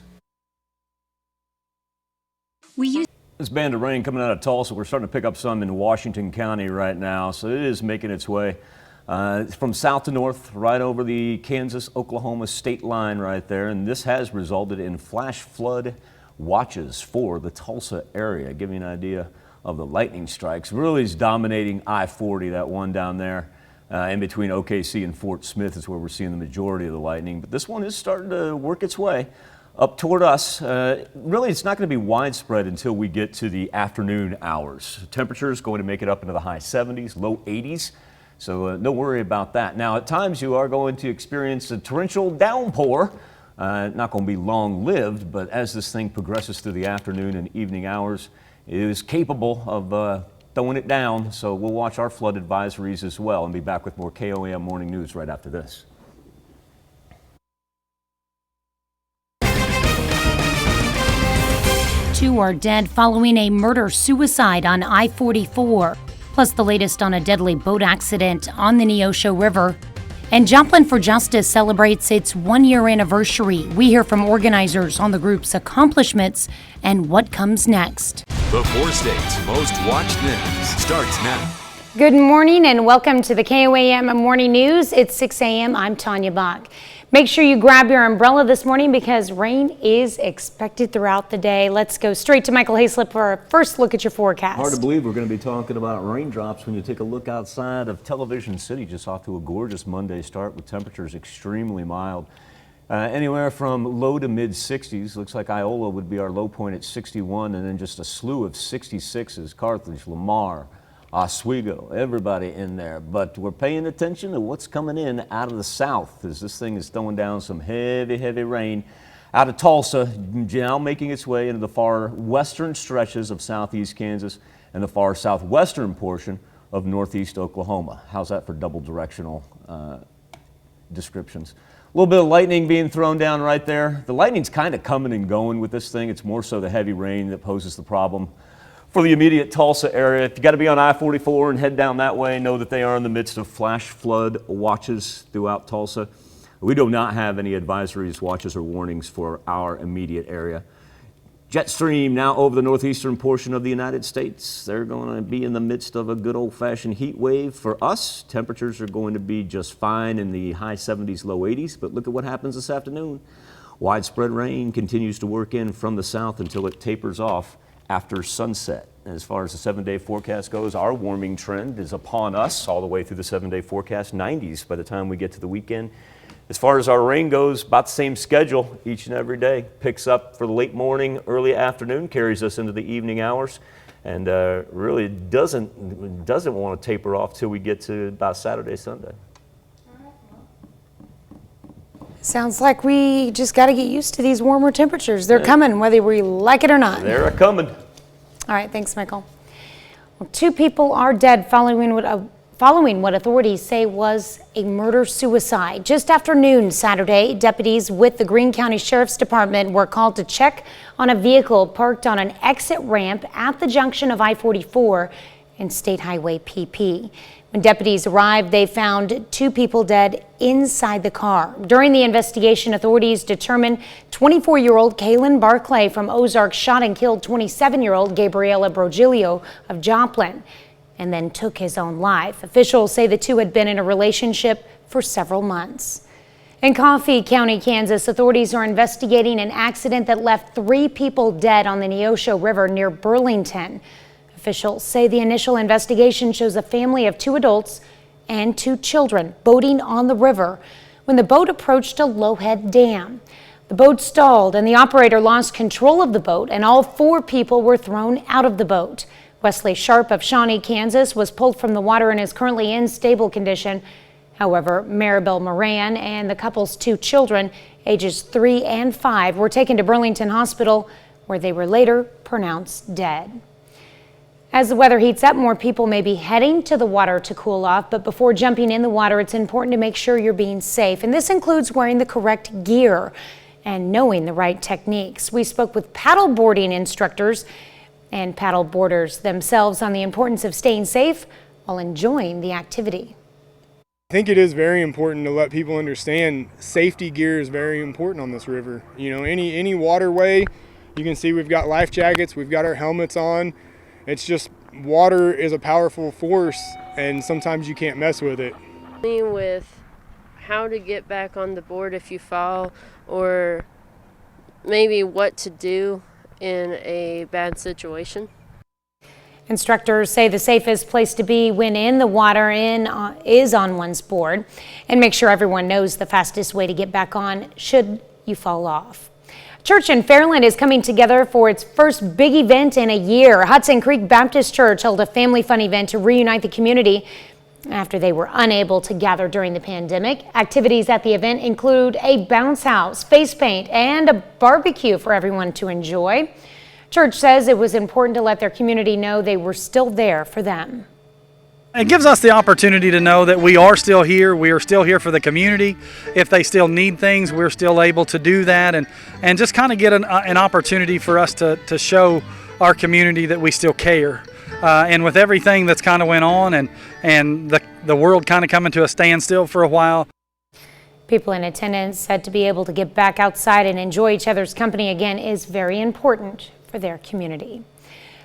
This band of rain coming out of Tulsa, we're starting to pick up some in Washington County right now, so it is making its way from south to north, right over the Kansas-Oklahoma state line right there, and this has resulted in flash flood watches for the Tulsa area. Give you an idea of the lightning strikes. Really is dominating I-40, that one down there in between OKC and Fort Smith is where we're seeing the majority of the lightning, but this one is starting to work its way up toward us. Really, it's not going to be widespread until we get to the afternoon hours. Temperatures going to make it up into the high 70s, low 80s. So no worry about that. Now, at times you are going to experience a torrential downpour. Not going to be long-lived, but as this thing progresses through the afternoon and evening hours, it is capable of throwing it down. So we'll watch our flood advisories as well and be back with more KOAM Morning News right after this. Two are dead following a murder-suicide on I-44. Plus the latest on a deadly boat accident on the Neosho River. And Joplin for Justice celebrates its one-year anniversary. We hear from organizers on the group's accomplishments and what comes next. The four states' most watched news starts now. Good morning and welcome to the KOAM Morning News. It's 6 a.m. I'm Tanya Bach. Make sure you grab your umbrella this morning because rain is expected throughout the day. Let's go straight to Michael Hayslip for our first look at your forecast. Hard to believe we're going to be talking about raindrops when you take a look outside of Television City, just off to a gorgeous Monday start with temperatures extremely mild. Anywhere from low to mid 60s. Looks like Iola would be our low point at 61, and then just a slew of 66s. Carthage, Lamar, Oswego, everybody in there. But we're paying attention to what's coming in out of the south as this thing is throwing down some heavy rain out of Tulsa, now making its way into the far western stretches of southeast Kansas and the far southwestern portion of northeast Oklahoma. How's that for double directional descriptions? A little bit of lightning being thrown down right there. The lightning's kind of coming and going with this thing. It's more so the heavy rain that poses the problem for the immediate Tulsa area. If you got to be on I-44 and head down that way, know that they are in the midst of flash flood watches throughout Tulsa. We do not have any advisories, watches, or warnings for our immediate area. Jet stream now over the northeastern portion of the United States. They're going to be in the midst of a good old-fashioned heat wave. For us, temperatures are going to be just fine in the high 70s, low 80s, but look at what happens this afternoon. Widespread rain continues to work in from the south until it tapers off after sunset. As far as the 7-day forecast goes, our warming trend is upon us all the way through the 7-day forecast, 90s by the time we get to the weekend. As far as our rain goes, about the same schedule each and every day. Picks up for the late morning, early afternoon, carries us into the evening hours, and really doesn't want to taper off till we get to about Saturday, Sunday. Sounds like we just got to get used to these warmer temperatures. They're coming, whether we like it or not. They're coming. All right, thanks, Michael. Well, two people are dead following what authorities say was a murder-suicide. Just after noon Saturday, deputies with the Greene County Sheriff's Department were called to check on a vehicle parked on an exit ramp at the junction of I-44 and State Highway PP. When deputies arrived, they found two people dead inside the car. During the investigation, authorities determined 24-year-old Kaylin Barclay from Ozark shot and killed 27-year-old Gabriela Brogilio of Joplin and then took his own life. Officials say the two had been in a relationship for several months. In Coffee County, Kansas, authorities are investigating an accident that left 3 people dead on the Neosho River near Burlington. Officials say the initial investigation shows a family of 2 adults and 2 children boating on the river when the boat approached a Lowhead Dam. The boat stalled and the operator lost control of the boat, and all 4 people were thrown out of the boat. Wesley Sharp of Shawnee, Kansas was pulled from the water and is currently in stable condition. However, Maribel Moran and the couple's 2 children, ages 3 and 5, were taken to Burlington Hospital, where they were later pronounced dead. As the weather heats up, more people may be heading to the water to cool off, but before jumping in the water, it's important to make sure you're being safe. And this includes wearing the correct gear and knowing the right techniques. We spoke with paddleboarding instructors and paddleboarders themselves on the importance of staying safe while enjoying the activity. I think it is very important to let people understand safety gear is very important on this river. You know, any waterway, You can see we've got life jackets, we've got our helmets on. It's just water is a powerful force, and sometimes you can't mess with it. With how to get back on the board if you fall, or maybe what to do in a bad situation. Instructors say the safest place to be when in the water is on one's board, and make sure everyone knows the fastest way to get back on should you fall off. Church in Fairland is coming together for its first big event in a year. Hudson Creek Baptist Church held a family fun event to reunite the community after they were unable to gather during the pandemic. Activities at the event include a bounce house, face paint, and a barbecue for everyone to enjoy. Church says it was important to let their community know they were still there for them. It gives us the opportunity to know that we are still here. We are still here for the community. If they still need things, we're still able to do that, and just kind of get an opportunity for us to show our community that we still care. And with everything that's kind of went on and the world kind of coming to a standstill for a while. People in attendance said to be able to get back outside and enjoy each other's company again is very important for their community.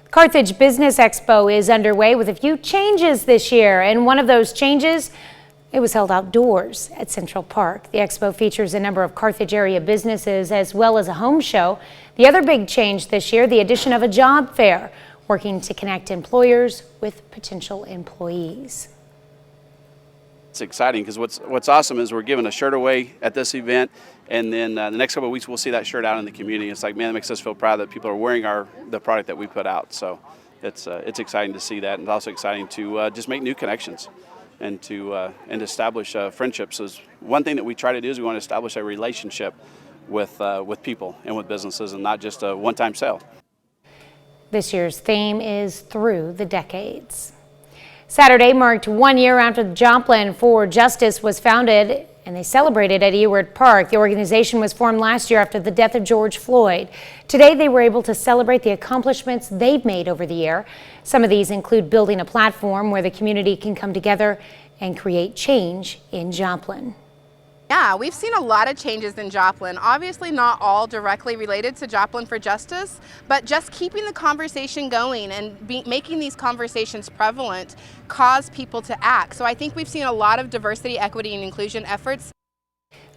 Carthage Business Expo is underway with a few changes this year, and one of those changes, it was held outdoors at Central Park. The expo features a number of Carthage area businesses as well as a home show. The other big change this year, the addition of a job fair, working to connect employers with potential employees. It's exciting because what's awesome is we're giving a shirt away at this event, and then the next couple of weeks we'll see that shirt out in the community. It's like, man, it makes us feel proud that people are wearing the product that we put out. So it's exciting to see that, and it's also exciting to just make new connections and to establish friendships. So one thing that we try to do is we want to establish a relationship with people and with businesses, and not just a one-time sale. This year's theme is Through the Decades. Saturday marked 1 year after the Joplin for Justice was founded, and they celebrated at Ewart Park. The organization was formed last year after the death of George Floyd. Today, they were able to celebrate the accomplishments they've made over the year. Some of these include building a platform where the community can come together and create change in Joplin. Yeah, we've seen a lot of changes in Joplin. Obviously not all directly related to Joplin for Justice, but just keeping the conversation going and making these conversations prevalent cause people to act. So I think we've seen a lot of diversity, equity, and inclusion efforts.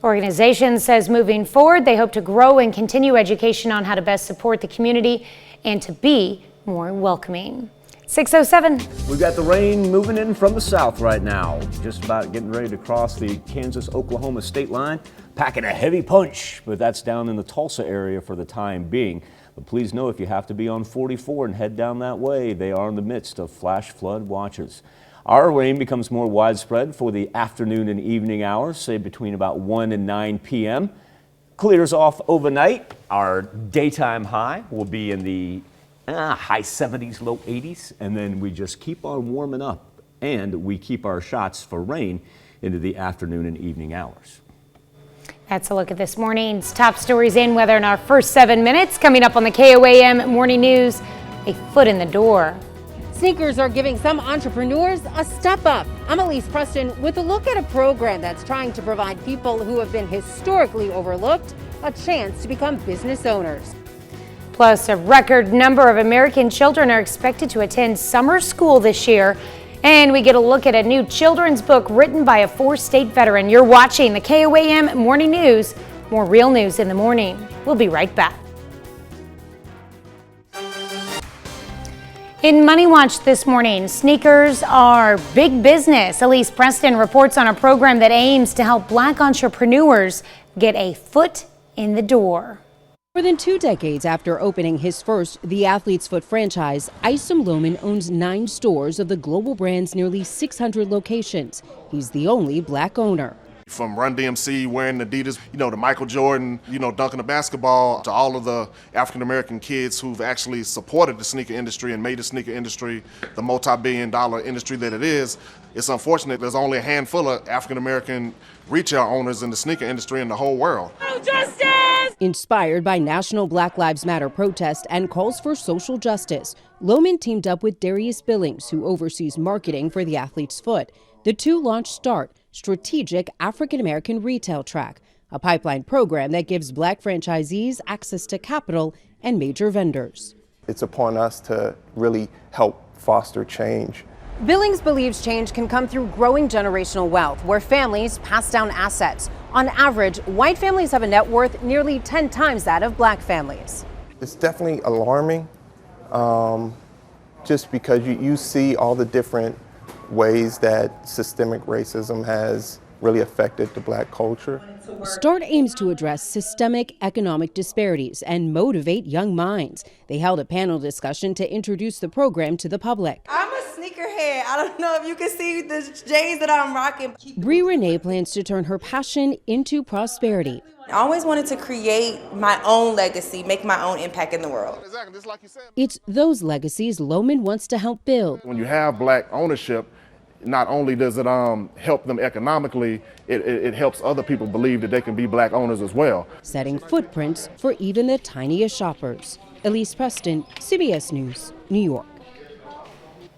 Organization says moving forward, they hope to grow and continue education on how to best support the community and to be more welcoming. 6:07. We've got the rain moving in from the south right now. Just about getting ready to cross the Kansas-Oklahoma state line. Packing a heavy punch, but that's down in the Tulsa area for the time being. But please know if you have to be on 44 and head down that way, they are in the midst of flash flood watches. Our rain becomes more widespread for the afternoon and evening hours, say between about 1 and 9 p.m. Clears off overnight. Our daytime high will be in the high 70s, low 80s, and then we just keep on warming up, and we keep our shots for rain into the afternoon and evening hours. That's a look at this morning's top stories and weather in our first 7 minutes. Coming up on the KOAM Morning News, a foot in the door. Sneakers are giving some entrepreneurs a step up. I'm Elise Preston with a look at a program that's trying to provide people who have been historically overlooked a chance to become business owners. Plus, a record number of American children are expected to attend summer school this year. And we get a look at a new children's book written by a 4-state veteran. You're watching the KOAM Morning News. More real news in the morning. We'll be right back. In Money Watch this morning, sneakers are big business. Elise Preston reports on a program that aims to help Black entrepreneurs get a foot in the door. More than 2 decades after opening his first The Athlete's Foot franchise, Isom Lohman owns 9 stores of the global brand's nearly 600 locations. He's the only Black owner. From Run DMC wearing Adidas, to Michael Jordan, dunking the basketball, to all of the African-American kids who've actually supported the sneaker industry and made the sneaker industry the multi-billion-dollar industry that it is. It's unfortunate there's only a handful of African-American retail owners in the sneaker industry in the whole world. Justice! Inspired by National Black Lives Matter protest and calls for social justice, Lohman teamed up with Darius Billings, who oversees marketing for The Athlete's Foot. The two launched START, Strategic African American Retail Track, a pipeline program that gives Black franchisees access to capital and major vendors. It's upon us to really help foster change. Billings believes change can come through growing generational wealth, where families pass down assets. On average, white families have a net worth nearly 10 times that of black families. It's definitely alarming, just because you see all the different ways that systemic racism has really affected the black culture. START aims to address systemic economic disparities and motivate young minds. They held a panel discussion to introduce the program to the public. I'm a sneakerhead. I don't know if you can see the J's that I'm rocking. Bree Renee plans to turn her passion into prosperity. I always wanted to create my own legacy, make my own impact in the world. It's those legacies Lohman wants to help build. When you have black ownership, not only does it help them economically, it helps other people believe that they can be black owners as well. Setting footprints for even the tiniest shoppers. Elise Preston, CBS News, New York.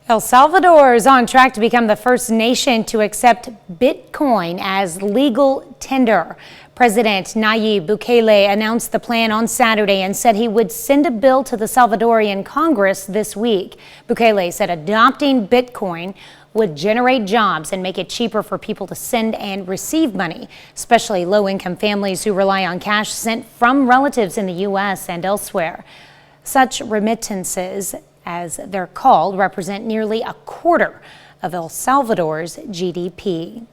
El Salvador is on track to become the first nation to accept Bitcoin as legal tender. President Nayib Bukele announced the plan on Saturday and said he would send a bill to the Salvadorian Congress this week. Bukele said adopting Bitcoin would generate jobs and make it cheaper for people to send and receive money, especially low-income families who rely on cash sent from relatives in the U.S. and elsewhere. Such remittances, as they're called, represent nearly a quarter of El Salvador's GDP.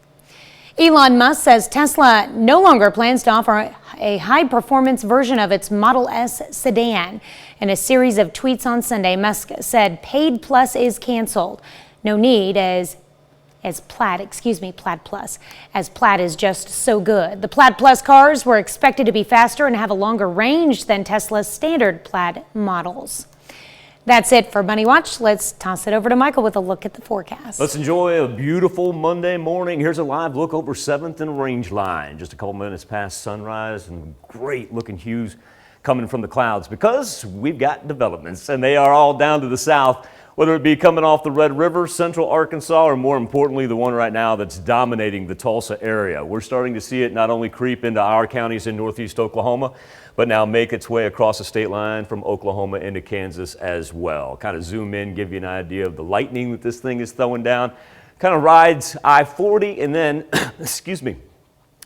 Elon Musk says Tesla no longer plans to offer a high-performance version of its Model S sedan. In a series of tweets on Sunday, Musk said Paid Plus is canceled. No need as Plaid Plus, as Plaid is just so good. The Plaid Plus cars were expected to be faster and have a longer range than Tesla's standard Plaid models. That's it for Money Watch. Let's toss it over to Michael with a look at the forecast. Let's enjoy a beautiful Monday morning. Here's a live look over 7th and Rangeline. Just a couple minutes past sunrise and great looking hues coming from the clouds because we've got developments and they are all down to the south. Whether it be coming off the Red River, central Arkansas, or more importantly, the one right now that's dominating the Tulsa area. We're starting to see it not only creep into our counties in northeast Oklahoma, but now make its way across the state line from Oklahoma into Kansas as well. Kind of zoom in, give you an idea of the lightning that this thing is throwing down. Kind of rides I-40 and then,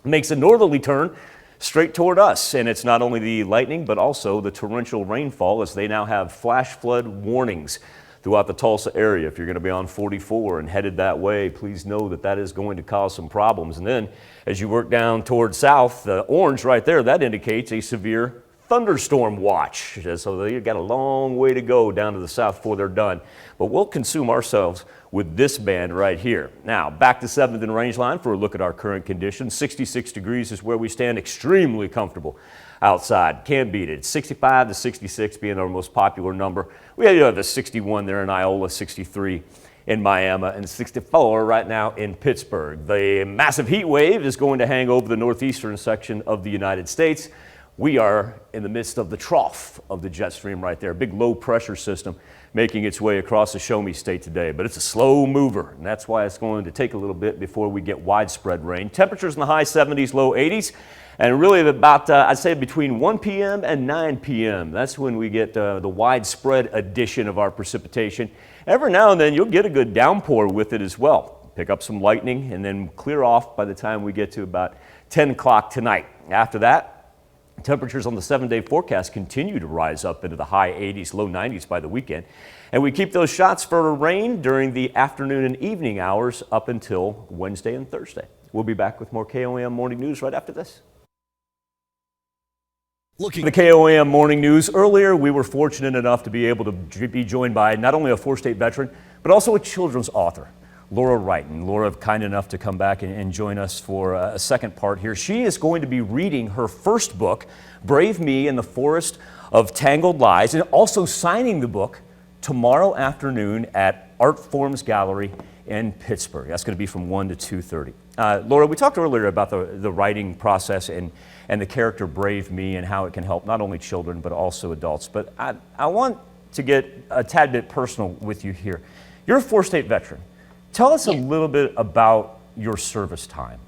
makes a northerly turn straight toward us. And it's not only the lightning, but also the torrential rainfall as they now have flash flood warnings throughout the Tulsa area. If you're going to be on 44 and headed that way, please know that that is going to cause some problems. And then as you work down toward south, the orange right there, that indicates a severe thunderstorm watch. So they've got a long way to go down to the south before they're done. But we'll consume ourselves with this band right here. Now, back to 7th and Rangeline for a look at our current conditions. 66 degrees is where we stand, extremely comfortable outside. Can't beat it. 65 to 66 being our most popular number. We have the 61 there in Iola, 63 in Miami, and 64 right now in Pittsburgh. The massive heat wave is going to hang over the northeastern section of the United States. We are in the midst of the trough of the jet stream right there. Big low pressure system making its way across the Show Me State today. But it's a slow mover, and that's why it's going to take a little bit before we get widespread rain. Temperatures in the high 70s, low 80s. And really about, I'd say between 1 p.m. and 9 p.m. That's when we get the widespread addition of our precipitation. Every now and then you'll get a good downpour with it as well. Pick up some lightning and then clear off by the time we get to about 10 o'clock tonight. After that, temperatures on the 7-day forecast continue to rise up into the high 80s, low 90s by the weekend. And we keep those shots for rain during the afternoon and evening hours up until Wednesday and Thursday. We'll be back with more KOAM Morning News right after this. Looking at the KOAM Morning News, earlier we were fortunate enough to be able to be joined by not only a 4-state veteran, but also a children's author, Laura Wright. And Laura, kind enough to come back and join us for a second part here. She is going to be reading her first book, Brave Me in the Forest of Tangled Lies, and also signing the book tomorrow afternoon at Art Forms Gallery in Pittsburgh. That's going to be from 1 to 2:30. Laura, we talked earlier about the writing process and the character Brave Me and how it can help not only children but also adults. But I want to get a tad bit personal with you here. You're a 4-state veteran. Tell us a little bit about your service time.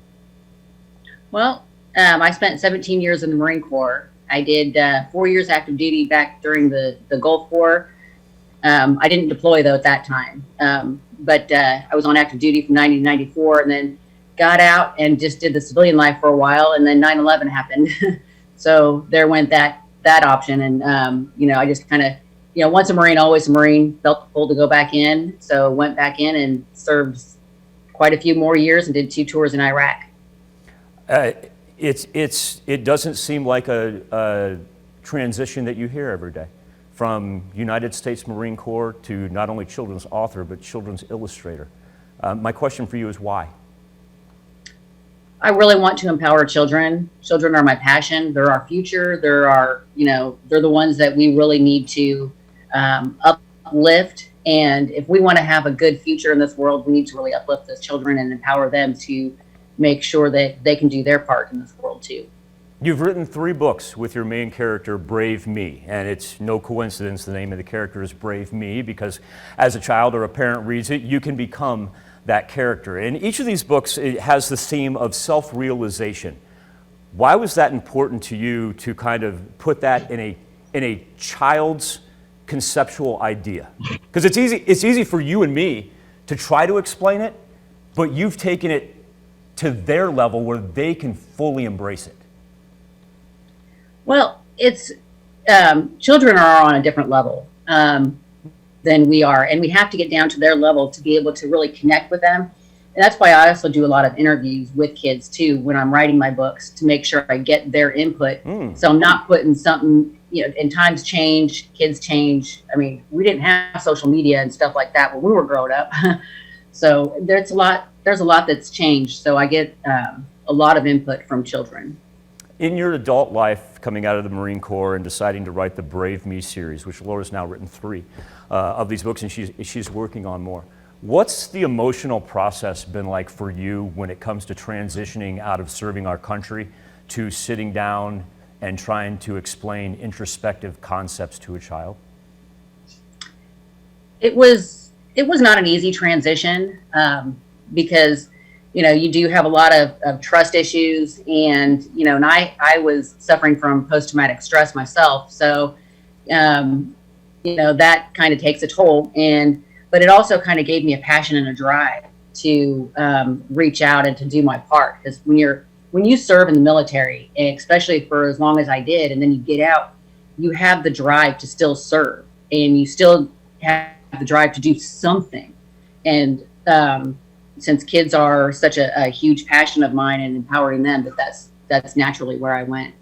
Well, I spent 17 years in the Marine Corps, I did 4 years active duty back during the Gulf War. I didn't deploy though at that time, but I was on active duty from 90 to 94, and then got out and just did the civilian life for a while, and then 9/11 happened. So there went that option, and I just kind of, once a Marine, always a Marine. Felt the pull to go back in, so went back in and served quite a few more years and did 2 tours in Iraq. It doesn't seem like a transition that you hear every day, from United States Marine Corps to not only children's author but children's illustrator. My question for you is why? I really want to empower children. Children are my passion. They're our future. They're the ones that we really need to uplift. And if we want to have a good future in this world, we need to really uplift those children and empower them to make sure that they can do their part in this world too. You've written 3 books with your main character, Brave Me, and it's no coincidence the name of the character is Brave Me, because as a child or a parent reads it, you can become that character. And each of these books, it has the theme of self-realization. Why was that important to you to kind of put that in a child's conceptual idea? Because it's easy for you and me to try to explain it, but you've taken it to their level where they can fully embrace it. Well, it's children are on a different level than we are, and we have to get down to their level to be able to really connect with them. And that's why I also do a lot of interviews with kids too when I'm writing my books, to make sure I get their input. So I'm not putting something, and times change, kids change. I mean, we didn't have social media and stuff like that when we were growing up. So there's a lot that's changed. So I get a lot of input from children. In your adult life, coming out of the Marine Corps and deciding to write the Brave Me series, which Laura's now written 3 of these books, and she's working on more. What's the emotional process been like for you when it comes to transitioning out of serving our country to sitting down and trying to explain introspective concepts to a child? It was not an easy transition because you do have a lot of trust issues, and and I was suffering from post-traumatic stress myself, so that kind of takes a toll, but it also kind of gave me a passion and a drive to reach out and to do my part. Because when you serve in the military, and especially for as long as I did, and then you get out, you have the drive to still serve, and you still have the drive to do something. And since kids are such a huge passion of mine and empowering them, that's naturally where I went.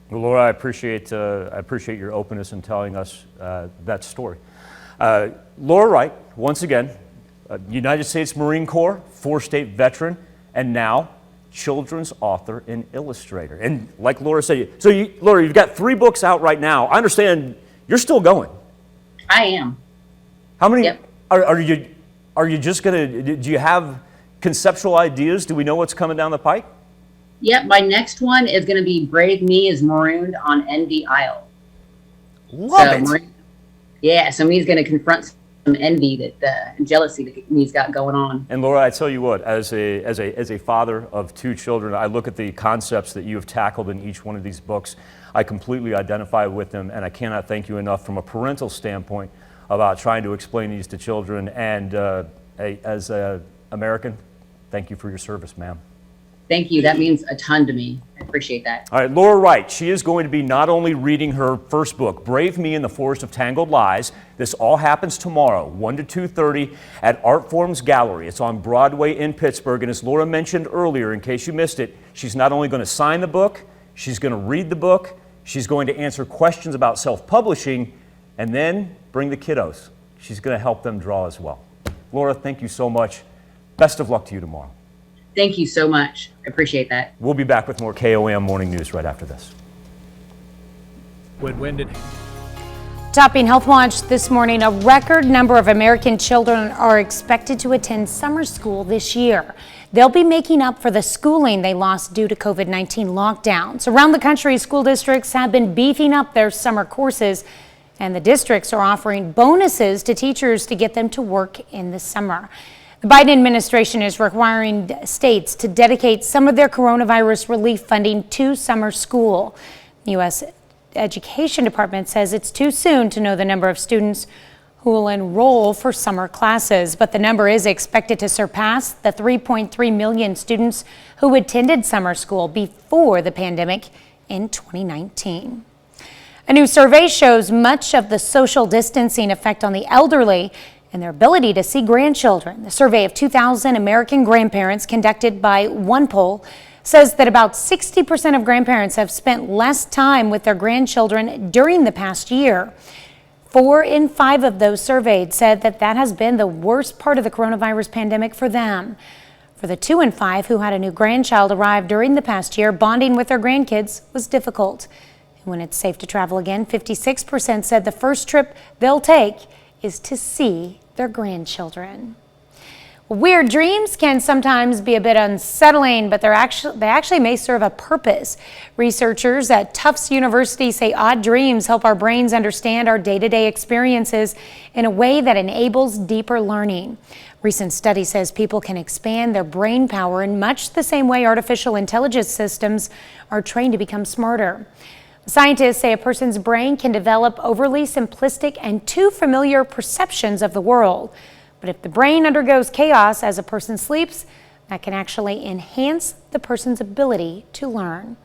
Well, Laura, I appreciate your openness in telling us that story. Laura Wright, once again, United States Marine Corps, 4-state veteran, and now children's author and illustrator. And like Laura said, Laura, you've got 3 books out right now. I understand you're still going. I am. How many? Yep. Are you just do you have conceptual ideas? Do we know what's coming down the pike? Yep, my next one is going to be Brave Me is Marooned on Envy Isle. Love it. So he's going to confront some envy and jealousy that he's got going on. And Laura, I tell you what, as a father of 2 children, I look at the concepts that you have tackled in each one of these books. I completely identify with them, and I cannot thank you enough from a parental standpoint about trying to explain these to children. And as an American, thank you for your service, ma'am. Thank you. That means a ton to me. I appreciate that. All right, Laura Wright, she is going to be not only reading her first book, Brave Me in the Forest of Tangled Lies. This all happens tomorrow, 1 to 2:30 at Art Forms Gallery. It's on Broadway in Pittsburgh. And as Laura mentioned earlier, in case you missed it, she's not only going to sign the book, she's going to read the book, she's going to answer questions about self-publishing, and then bring the kiddos. She's going to help them draw as well. Laura, thank you so much. Best of luck to you tomorrow. Thank you so much. I appreciate that. We'll be back with more KOAM Morning News right after this. When did... Topping Health Watch this morning, a record number of American children are expected to attend summer school this year. They'll be making up for the schooling they lost due to COVID-19 lockdowns. Around the country, school districts have been beefing up their summer courses, and the districts are offering bonuses to teachers to get them to work in the summer. The Biden administration is requiring states to dedicate some of their coronavirus relief funding to summer school. U.S. Education Department says it's too soon to know the number of students who will enroll for summer classes, but the number is expected to surpass the 3.3 million students who attended summer school before the pandemic in 2019. A new survey shows much of the social distancing effect on the elderly and their ability to see grandchildren. The survey of 2,000 American grandparents conducted by one poll says that about 60% of grandparents have spent less time with their grandchildren during the past year. 4 in 5 of those surveyed said that that has been the worst part of the coronavirus pandemic for them. For the 2 in 5 who had a new grandchild arrive during the past year, bonding with their grandkids was difficult. And when it's safe to travel again, 56% said the first trip they'll take is to see their grandchildren. Weird dreams can sometimes be a bit unsettling, but they actually may serve a purpose. Researchers at Tufts University say odd dreams help our brains understand our day-to-day experiences in a way that enables deeper learning. Recent study says people can expand their brain power in much the same way artificial intelligence systems are trained to become smarter. Scientists say a person's brain can develop overly simplistic and too familiar perceptions of the world. But if the brain undergoes chaos as a person sleeps, that can actually enhance the person's ability to learn.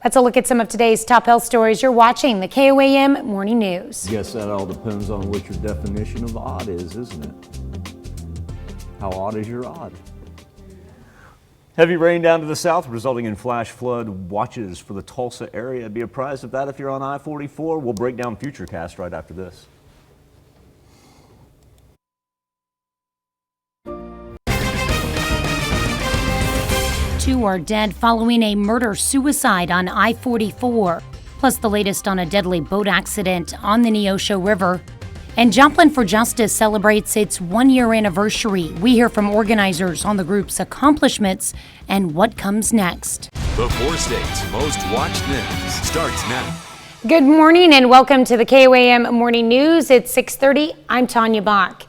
That's a look at some of today's top health stories. You're watching the KOAM Morning News. Guess that all depends on what your definition of odd is, isn't it? How odd is your odd? Heavy rain down to the south, resulting in flash flood watches for the Tulsa area. Be apprised of that if you're on I-44. We'll break down Futurecast right after this. Two are dead following a murder-suicide on I-44. Plus the latest on a deadly boat accident on the Neosho River. And Joplin for Justice celebrates its one-year anniversary. We hear from organizers on the group's accomplishments and what comes next. The 4 states' most watched news starts now. Good morning and welcome to the KOAM Morning News. It's 6:30. I'm Tanya Bach.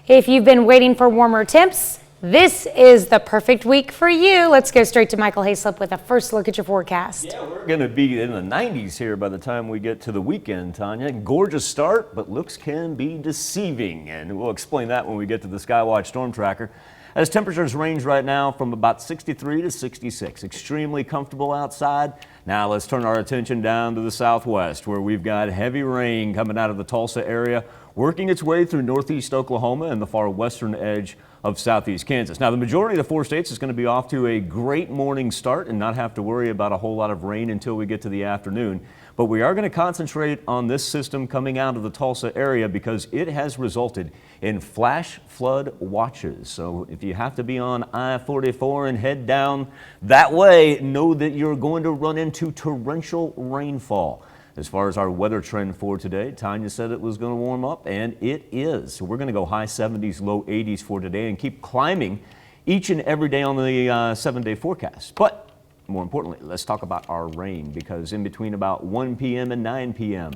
If you've been waiting for warmer temps, this is the perfect week for you. Let's go straight to Michael Hayslip with a first look at your forecast. Yeah, we're going to be in the 90s here by the time we get to the weekend, Tanya. Gorgeous start, but looks can be deceiving, and we'll explain that when we get to the Skywatch Storm Tracker. As temperatures range right now from about 63 to 66, extremely comfortable outside. Now let's turn our attention down to the southwest, where we've got heavy rain coming out of the Tulsa area, working its way through northeast Oklahoma and the far western edge of southeast Kansas. Now, the majority of the 4 states is going to be off to a great morning start and not have to worry about a whole lot of rain until we get to the afternoon. But we are going to concentrate on this system coming out of the Tulsa area because it has resulted in flash flood watches. So if you have to be on I-44 and head down that way, know that you're going to run into torrential rainfall. As far as our weather trend for today, Tanya said it was going to warm up, and it is. So we're going to go high 70s, low 80s for today and keep climbing each and every day on the 7-day forecast. But more importantly, let's talk about our rain, because in between about 1 p.m. and 9 p.m.,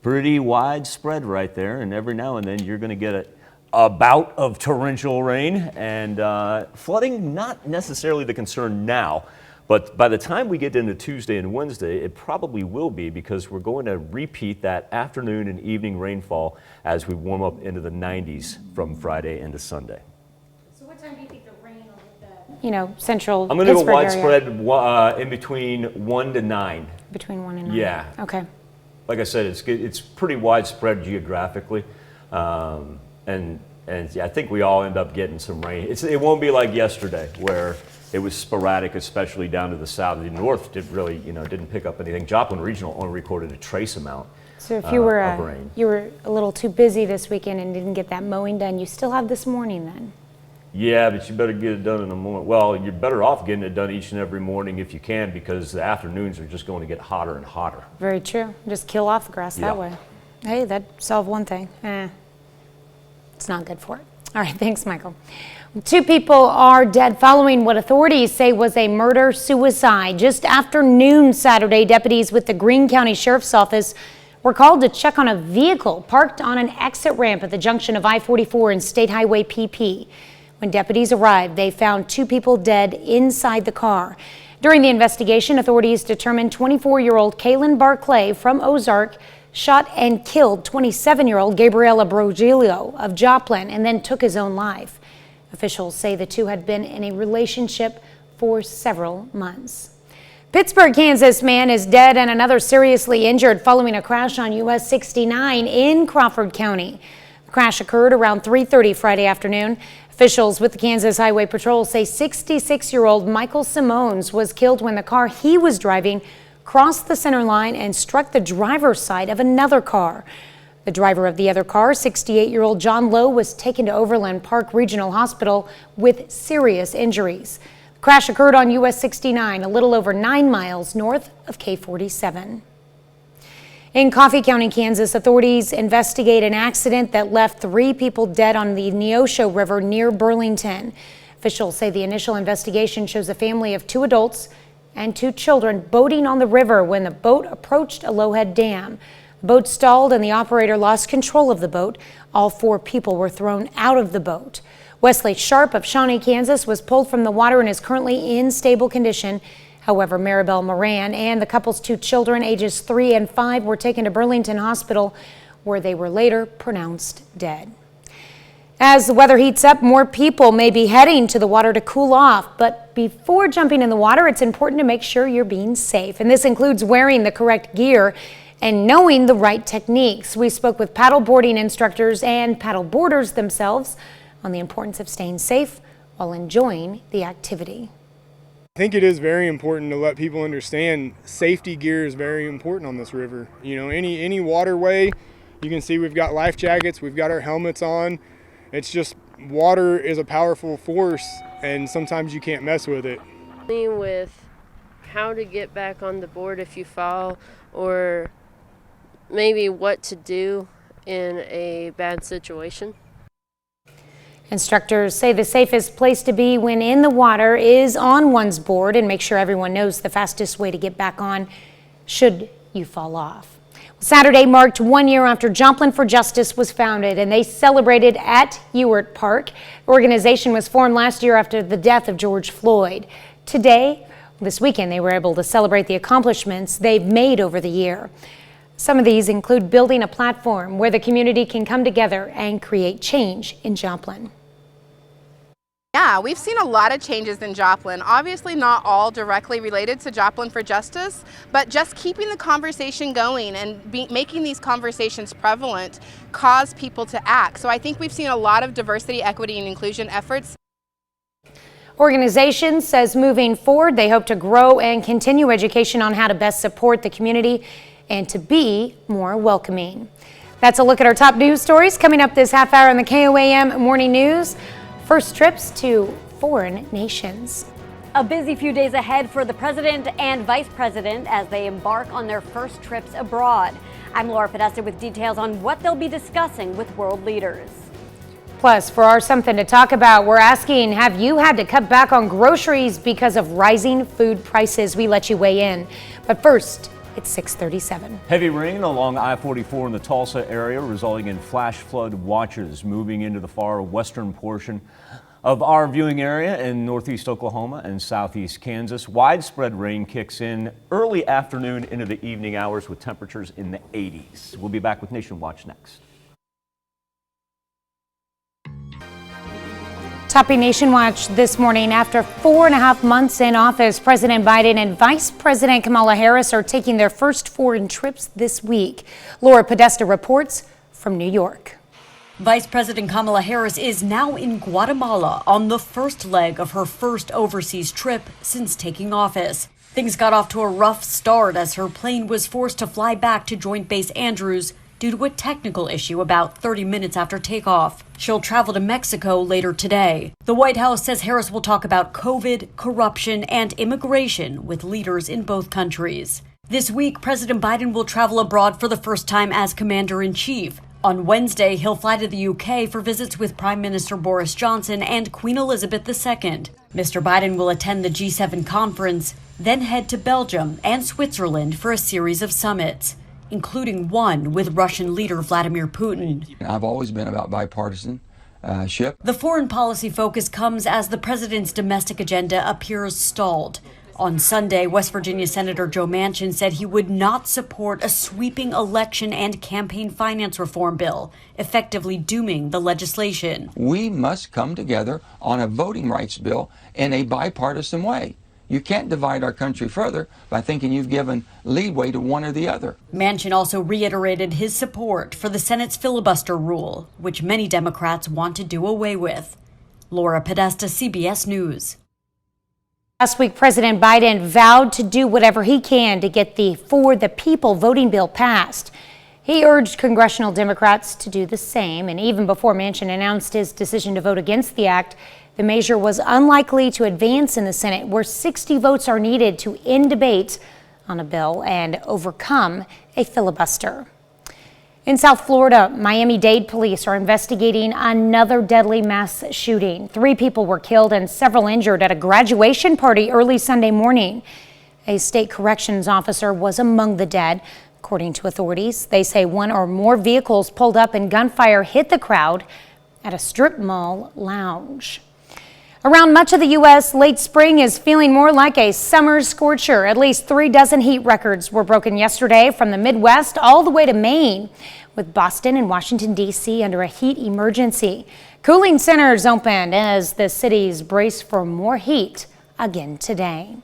pretty widespread right there, and every now and then you're going to get a bout of torrential rain, and flooding not necessarily the concern now. But by the time we get into Tuesday and Wednesday, it probably will be, because we're going to repeat that afternoon and evening rainfall as we warm up into the 90s from Friday into Sunday. So what time do you think the rain will hit the, central I'm going to go Pittsburgh widespread in between 1 to 9. Between 1 and 9? Yeah. Okay. Like I said, it's pretty widespread geographically. And yeah, I think we all end up getting some rain. It won't be like yesterday where it was sporadic, especially down to the south. The north didn't pick up anything. Joplin Regional only recorded a trace amount So if you were of rain. you were a little too busy this weekend and didn't get that mowing done, you still have this morning then? Yeah, but you better get it done in the morning. Well, you're better off getting it done each and every morning if you can, because the afternoons are just going to get hotter and hotter. Very true. Just kill off the grass that way. Hey, that'd solve one thing. It's not good for it. All right, thanks, Michael. 2 people are dead following what authorities say was a murder-suicide. Just after noon Saturday, deputies with the Greene County Sheriff's Office were called to check on a vehicle parked on an exit ramp at the junction of I-44 and State Highway PP. When deputies arrived, they found 2 people dead inside the car. During the investigation, authorities determined 24-year-old Kaylin Barclay from Ozark shot and killed 27-year-old Gabriela Brogilio of Joplin and then took his own life. Officials say the two had been in a relationship for several months. Pittsburgh, Kansas man is dead and another seriously injured following a crash on US 69 in Crawford County. The crash occurred around 3:30 Friday afternoon. Officials with the Kansas Highway Patrol say 66-year-old Michael Simones was killed when the car he was driving crossed the center line and struck the driver's side of another car. The driver of the other car, 68-year-old John Lowe, was taken to Overland Park Regional Hospital with serious injuries. The crash occurred on US 69, a little over 9 miles north of K47. In Coffee County, Kansas, authorities investigate an accident that left 3 people dead on the Neosho River near Burlington. Officials say the initial investigation shows a family of 2 adults and 2 children boating on the river when the boat approached a Lowhead dam. The boat stalled and the operator lost control of the boat. All 4 people were thrown out of the boat. Wesley Sharp of Shawnee, Kansas was pulled from the water and is currently in stable condition. However, Maribel Moran and the couple's 2 children, ages 3 and 5, were taken to Burlington Hospital, where they were later pronounced dead. As the weather heats up, more people may be heading to the water to cool off. But before jumping in the water, it's important to make sure you're being safe. And this includes wearing the correct gear and knowing the right techniques. We spoke with paddleboarding instructors and paddleboarders themselves on the importance of staying safe while enjoying the activity. I think it is very important to let people understand safety gear is very important on this river. You know, any waterway, you can see we've got life jackets, we've got our helmets on. It's just, water is a powerful force and sometimes you can't mess with it. With how to get back on the board if you fall, or maybe what to do in a bad situation. Instructors say the safest place to be when in the water is on one's board, and make sure everyone knows the fastest way to get back on should you fall off. Saturday marked 1 year after Joplin for Justice was founded, and they celebrated at Ewart Park. The organization was formed last year after the death of George Floyd. Today, this weekend, they were able to celebrate the accomplishments they've made over the year. Some of these include building a platform where the community can come together and create change in Joplin. Yeah, we've seen a lot of changes in Joplin. Obviously not all directly related to Joplin for Justice, but just keeping the conversation going and making these conversations prevalent cause people to act. So I think we've seen a lot of diversity, equity, and inclusion efforts. Organization says moving forward, they hope to grow and continue education on how to best support the community and to be more welcoming. That's a look at our top news stories coming up this half hour on the KOAM Morning News. First, trips to foreign nations. A busy few days ahead for the president and vice president as they embark on their first trips abroad. I'm Laura Podesta with details on what they'll be discussing with world leaders. Plus, for our Something to Talk About, we're asking, have you had to cut back on groceries because of rising food prices? We let you weigh in. But first, it's 6:37. Heavy rain along I-44 in the Tulsa area, resulting in flash flood watches moving into the far western portion of our viewing area in northeast Oklahoma and southeast Kansas. Widespread rain kicks in early afternoon into the evening hours with temperatures in the 80s. We'll be back with Nation Watch next. Topping Nation Watch this morning, after 4.5 months in office, President Biden and Vice President Kamala Harris are taking their first foreign trips this week. Laura Podesta reports from New York. Vice President Kamala Harris is now in Guatemala on the first leg of her first overseas trip since taking office. Things got off to a rough start as her plane was forced to fly back to Joint Base Andrews due to a technical issue about 30 minutes after takeoff. She'll travel to Mexico later today. The White House says Harris will talk about COVID, corruption, and immigration with leaders in both countries. This week, President Biden will travel abroad for the first time as commander-in-chief. On Wednesday, he'll fly to the UK for visits with Prime Minister Boris Johnson and Queen Elizabeth II. Mr. Biden will attend the G7 conference, then head to Belgium and Switzerland for a series of summits, including one with Russian leader Vladimir Putin. I've always been about bipartisanship. The foreign policy focus comes as the president's domestic agenda appears stalled. On Sunday, West Virginia Senator Joe Manchin said he would not support a sweeping election and campaign finance reform bill, effectively dooming the legislation. We must come together on a voting rights bill in a bipartisan way. You can't divide our country further by thinking you've given leeway to one or the other. Manchin also reiterated his support for the Senate's filibuster rule, which many Democrats want to do away with. Laura Podesta, CBS News. Last week, President Biden vowed to do whatever he can to get the For the People voting bill passed. He urged congressional Democrats to do the same, and even before Manchin announced his decision to vote against the act, the measure was unlikely to advance in the Senate, where 60 votes are needed to end debate on a bill and overcome a filibuster. In South Florida, Miami-Dade police are investigating another deadly mass shooting. 3 people were killed and several injured at a graduation party early Sunday morning. A state corrections officer was among the dead. According to authorities, they say 1 or more vehicles pulled up and gunfire hit the crowd at a strip mall lounge. Around much of the U.S., late spring is feeling more like a summer scorcher. At least 3 dozen heat records were broken yesterday from the Midwest all the way to Maine, with Boston and Washington, D.C. under a heat emergency. Cooling centers opened as the cities brace for more heat again today.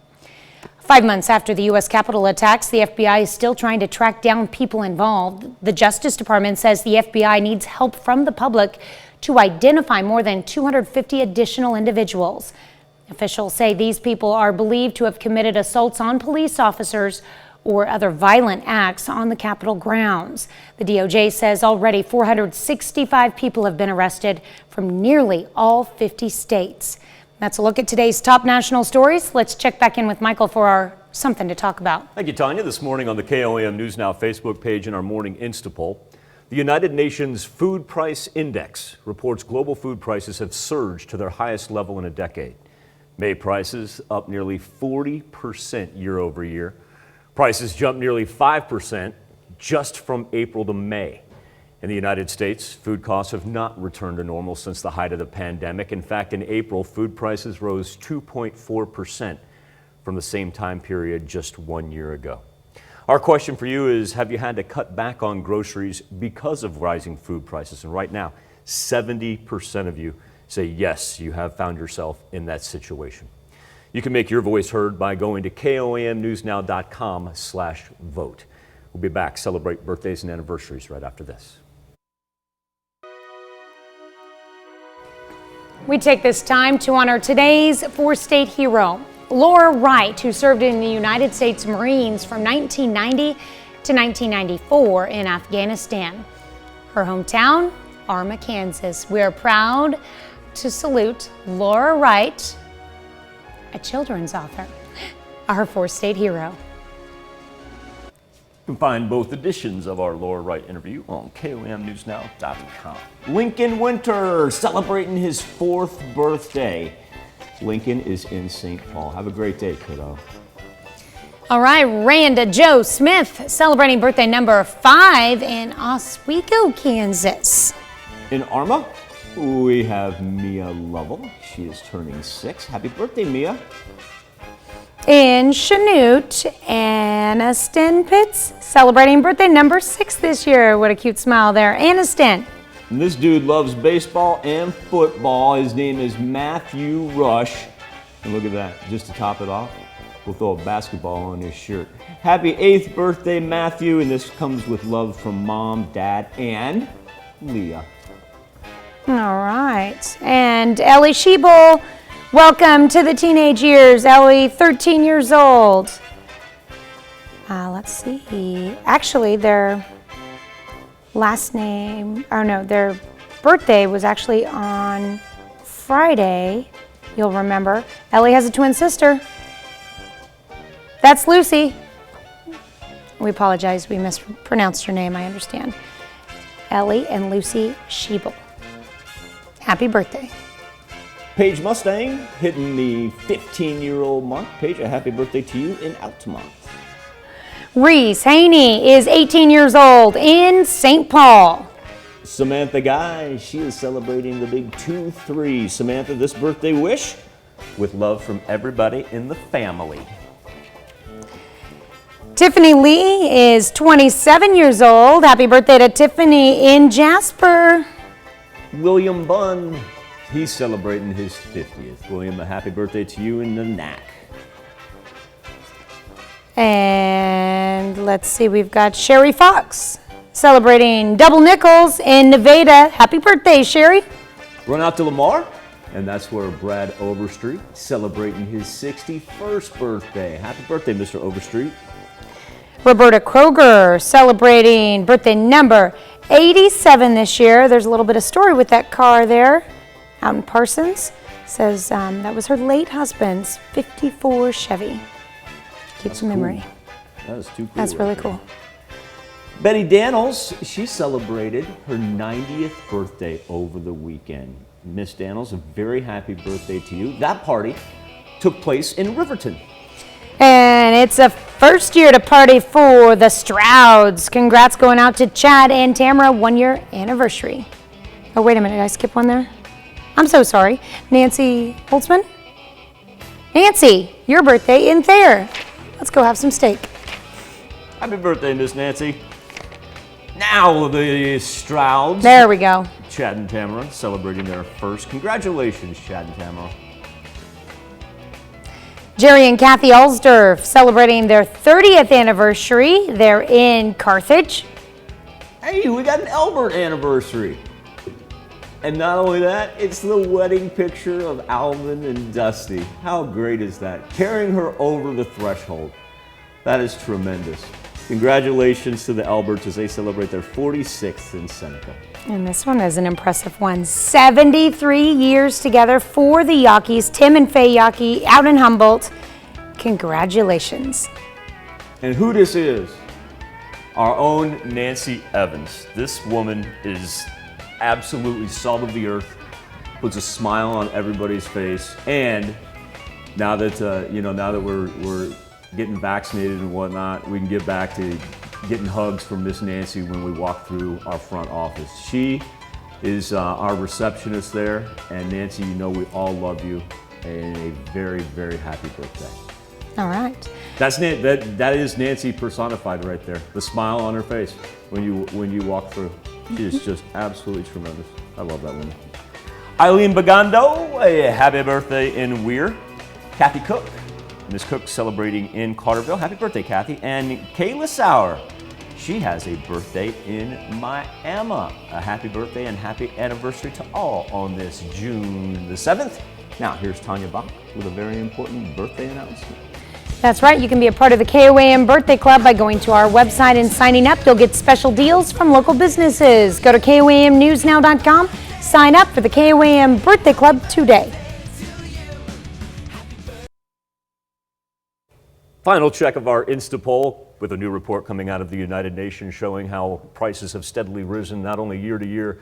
5 months after the U.S. Capitol attacks, the FBI is still trying to track down people involved. The Justice Department says the FBI needs help from the public to identify more than 250 additional individuals. Officials say these people are believed to have committed assaults on police officers or other violent acts on the Capitol grounds. The DOJ says already 465 people have been arrested from nearly all 50 states. That's a look at today's top national stories. Let's check back in with Michael for our Something to Talk About. Thank you, Tanya. This morning on the KOAM News Now Facebook page in our morning Insta poll, the United Nations Food Price Index reports global food prices have surged to their highest level in a decade. May prices up nearly 40% year over year. Prices jumped nearly 5% just from April to May. In the United States, food costs have not returned to normal since the height of the pandemic. In fact, in April, food prices rose 2.4% from the same time period just 1 year ago. Our question for you is, have you had to cut back on groceries because of rising food prices? And right now, 70% of you say yes, you have found yourself in that situation. You can make your voice heard by going to KOAMnewsnow.com/vote. We'll be back, celebrate birthdays and anniversaries right after this. We take this time to honor today's 4-state hero, Laura Wright, who served in the United States Marines from 1990 to 1994 in Afghanistan. Her hometown, Arma, Kansas. We are proud to salute Laura Wright, a children's author, our 4-state hero. You can find both editions of our Laura Wright interview on KOAMnewsnow.com. Lincoln Winter celebrating his 4th birthday. Lincoln is in St. Paul. Have a great day, kiddo. All right, Randa Joe Smith celebrating birthday number 5 in Oswego, Kansas. In Arma, we have Mia Lovell. She is turning 6. Happy birthday, Mia. In Chanute, Anniston Pitts celebrating birthday number 6 this year. What a cute smile there. Anniston. And this dude loves baseball and football. His name is Matthew Rush. And look at that, just to top it off, we'll throw a basketball on his shirt. Happy 8th birthday, Matthew. And this comes with love from Mom, Dad, and Leah. All right. And Ellie Schiebel, welcome to the teenage years. Ellie, 13 years old. Let's see. Actually, their last name, their birthday was actually on Friday. You'll remember. Ellie has a twin sister. That's Lucy. We apologize. We mispronounced your name, I understand. Ellie and Lucy Schiebel. Happy birthday. Paige Mustang hitting the 15-year-old mark. Paige, a happy birthday to you in Altamont. Reese Haney is 18 years old in St. Paul. Samantha Guy, she is celebrating the big 2-3. Samantha, this birthday wish with love from everybody in the family. Tiffany Lee is 27 years old. Happy birthday to Tiffany in Jasper. William Bunn, he's celebrating his 50th. William, a happy birthday to you in the knack. And let's see, we've got Sherry Fox celebrating double nickels in Nevada. Happy birthday, Sherry. Run out to Lamar, and that's where Brad Overstreet celebrating his 61st birthday. Happy birthday, Mr. Overstreet. Roberta Kroger celebrating birthday number 87 this year. There's a little bit of story with that car there out in Parsons. Says that was her late husband's 54 Chevy. Keeps a memory. That is too cool. That's really cool. Betty Daniels, she celebrated her 90th birthday over the weekend. Miss Daniels, a very happy birthday to you. That party took place in Riverton. And it's a first year to party for the Strouds. Congrats going out to Chad and Tamara, 1 year anniversary. Oh, wait a minute, did I skip one there? I'm so sorry. Nancy Holtzman? Nancy, your birthday in Thayer. Let's go have some steak. Happy birthday, Miss Nancy. Now the Strouds. There we go. Chad and Tamara celebrating their first. Congratulations, Chad and Tamara. Jerry and Kathy Alsdorf celebrating their 30th anniversary. They're in Carthage. Hey, we got an Albert anniversary. And not only that, it's the wedding picture of Alvin and Dusty. How great is that? Carrying her over the threshold. That is tremendous. Congratulations to the Alberts as they celebrate their 46th in Seneca. And this one is an impressive one. 73 years together for the Yawkeys. Tim and Faye Yawkey out in Humboldt. Congratulations. And who this is? Our own Nancy Evans. This woman is absolutely salt of the earth, puts a smile on everybody's face, and now that now that we're getting vaccinated and whatnot, we can get back to getting hugs from Miss Nancy when we walk through our front office. She is our receptionist there, and Nancy, you know we all love you, and a very, very happy birthday. All right. That is Nancy personified right there. The smile on her face when you walk through. She is just absolutely tremendous. I love that woman. Eileen Bagando, a happy birthday in Weir. Kathy Cook, Miss Cook celebrating in Carterville. Happy birthday, Kathy. And Kayla Sauer, she has a birthday in Miami. A happy birthday and happy anniversary to all on this June the 7th. Now, here's Tanya Bach with a very important birthday announcement. That's right. You can be a part of the KOAM Birthday Club by going to our website and signing up. You'll get special deals from local businesses. Go to KOAMnewsnow.com. Sign up for the KOAM Birthday Club today. Final check of our Instapoll with a new report coming out of the United Nations showing how prices have steadily risen not only year to year,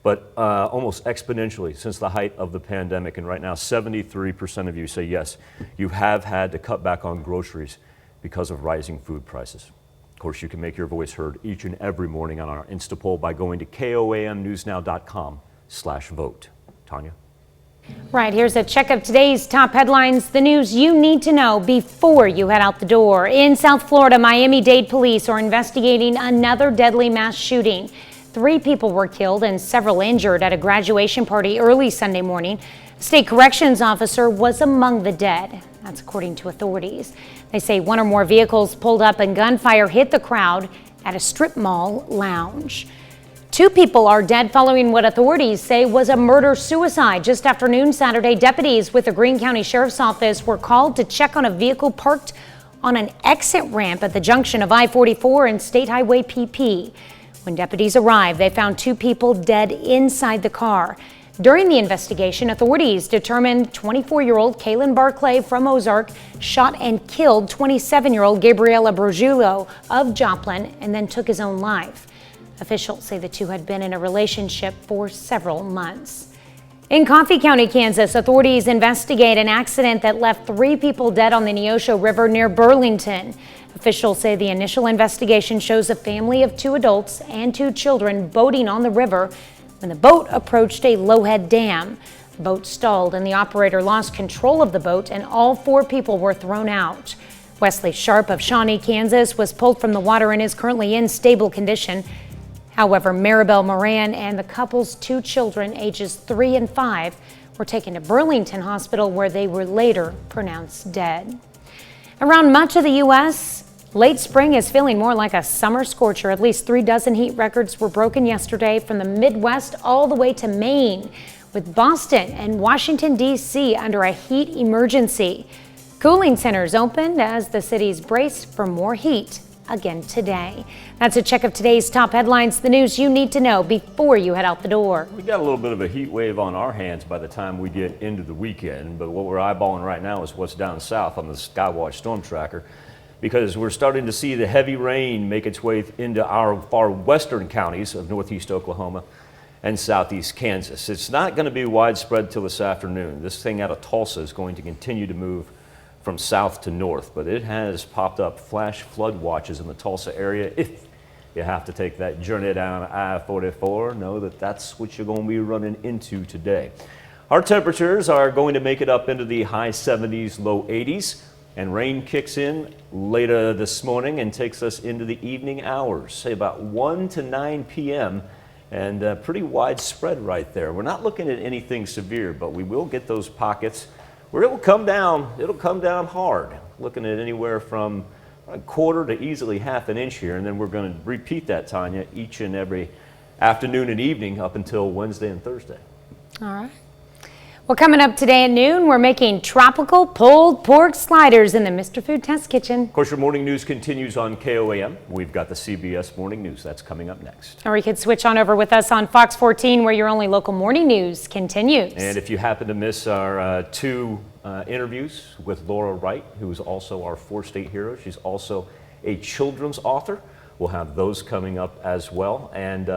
but almost exponentially since the height of the pandemic. And right now, 73% of you say yes, you have had to cut back on groceries because of rising food prices. Of course, you can make your voice heard each and every morning on our Instapoll by going to KOAMnewsnow.com/vote. Tanya? Right, here's a check of today's top headlines, the news you need to know before you head out the door. In South Florida, Miami-Dade police are investigating another deadly mass shooting. 3 people were killed and several injured at a graduation party early Sunday morning. A state corrections officer was among the dead. That's according to authorities. They say 1 or more vehicles pulled up and gunfire hit the crowd at a strip mall lounge. 2 people are dead following what authorities say was a murder-suicide. Just after noon Saturday, deputies with the Greene County Sheriff's Office were called to check on a vehicle parked on an exit ramp at the junction of I-44 and State Highway PP. When deputies arrived, they found 2 people dead inside the car. During the investigation, authorities determined 24-year-old Kaylin Barclay from Ozark shot and killed 27-year-old Gabriela Brogullo of Joplin and then took his own life. Officials say the 2 had been in a relationship for several months. In Coffee County, Kansas, authorities investigate an accident that left 3 people dead on the Neosho River near Burlington. Officials say the initial investigation shows a family of 2 adults and 2 children boating on the river when the boat approached a Lowhead dam. The boat stalled and the operator lost control of the boat and all 4 people were thrown out. Wesley Sharp of Shawnee, Kansas, was pulled from the water and is currently in stable condition. However, Maribel Moran and the couple's 2 children, ages 3 and 5, were taken to Burlington Hospital, where they were later pronounced dead. Around much of the U.S., late spring is feeling more like a summer scorcher. At least 3 dozen heat records were broken yesterday from the Midwest all the way to Maine, with Boston and Washington, D.C. under a heat emergency. Cooling centers opened as the cities brace for more heat again today. That's a check of today's top headlines, the news you need to know before you head out the door. We got a little bit of a heat wave on our hands by the time we get into the weekend, but what we're eyeballing right now is what's down south on the Skywatch Storm Tracker, because we're starting to see the heavy rain make its way into our far western counties of northeast Oklahoma and southeast Kansas. It's not going to be widespread till this afternoon. This thing out of Tulsa is going to continue to move from south to north, but it has popped up flash flood watches in the Tulsa area. If you have to take that journey down I-44, know that that's what you're going to be running into today. Our temperatures are going to make it up into the high 70s, low 80s, and rain kicks in later this morning and takes us into the evening hours, say about 1 to 9 p.m., and pretty widespread right there. We're not looking at anything severe, but we will get those pockets where it'll come down hard, looking at anywhere from a quarter to easily half an inch here, and then we're going to repeat that, Tanya, each and every afternoon and evening up until Wednesday and Thursday. All right. Well, coming up today at noon, we're making tropical pulled pork sliders in the Mr. Food Test Kitchen. Of course, your morning news continues on KOAM. We've got the CBS Morning News. That's coming up next. Or you could switch on over with us on Fox 14, where your only local morning news continues. And if you happen to miss our 2 interviews with Laura Wright, who is also our 4-state hero, she's also a children's author. We'll have those coming up as well. And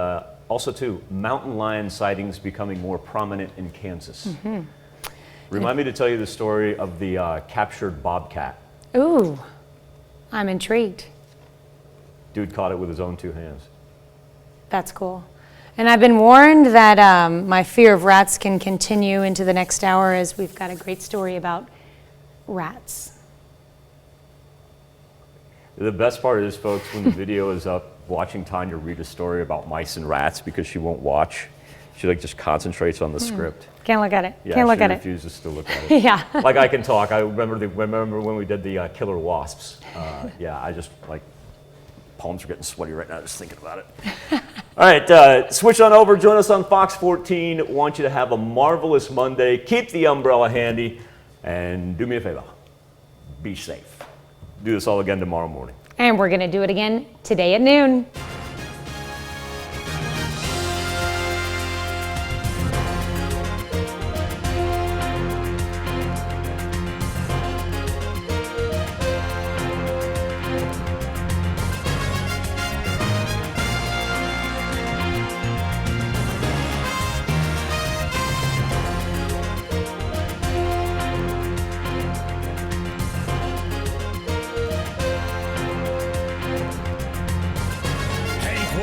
also, too, mountain lion sightings becoming more prominent in Kansas. Mm-hmm. Remind me to tell you the story of the captured bobcat. Ooh, I'm intrigued. Dude caught it with his own 2 hands. That's cool. And I've been warned that my fear of rats can continue into the next hour, as we've got a great story about rats. The best part is, folks, when the video is up, watching Tanya read a story about mice and rats, because she won't watch. She just concentrates on the script. Can't look at it. Yeah, Can't look at it. She refuses to look at it. Yeah. Like I can talk. I remember when we did the killer wasps. Yeah, I just palms are getting sweaty right now just thinking about it. All right, switch on over. Join us on Fox 14. Want you to have a marvelous Monday. Keep the umbrella handy, and do me a favor. Be safe. Do this all again tomorrow morning. And we're going to do it again today at noon.